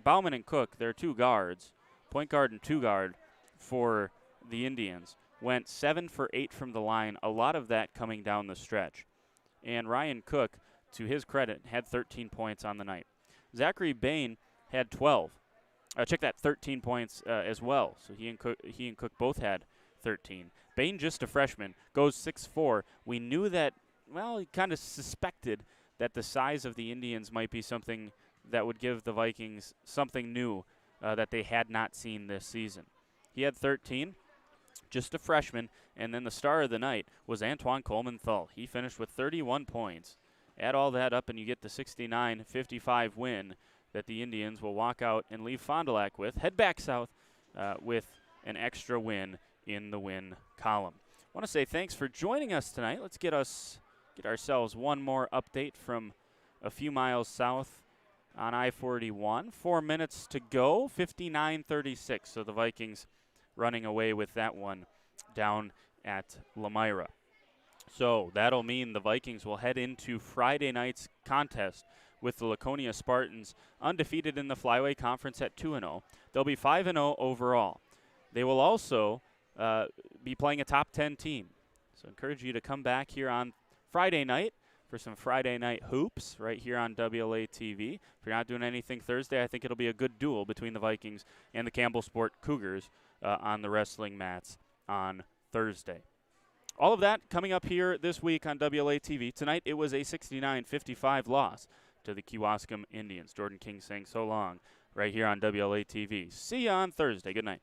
[SPEAKER 1] Bauman and Cook, they're two guards, point guard and two guard for the Indians, went 7 for 8 from the line, a lot of that coming down the stretch. And Ryan Cook, to his credit, had 13 points on the night. Zachary Bain had 12. Check that, 13 points as well. So he and Cook both had 13. Bain, just a freshman, goes 6'4". We knew that, well, he kind of suspected that the size of the Indians might be something that would give the Vikings something new that they had not seen this season. He had 13, just a freshman, and then the star of the night was Antoine Coleman-Thull. He finished with 31 points. Add all that up and you get the 69-55 win that the Indians will walk out and leave Fond du Lac with, head back south with an extra win in the win column. I want to say thanks for joining us tonight. Let's get ourselves one more update from a few miles south on I-41. 4 minutes to go, 59-36. So the Vikings running away with that one down at Lamira. So that'll mean the Vikings will head into Friday night's contest with the Laconia Spartans undefeated in the Flyway Conference at 2-0. They'll be 5-0 overall. They will also be playing a top 10 team. So encourage you to come back here on Friday night for some Friday night hoops right here on WLA TV. If you're not doing anything Thursday, I think it'll be a good duel between the Vikings and the Campbell Sport Cougars on the wrestling mats on Thursday. All of that coming up here this week on WLA TV. Tonight it was a 69-55 loss to the Kewaskum Indians. Jordan King saying so long right here on WLA TV. See you on Thursday. Good night.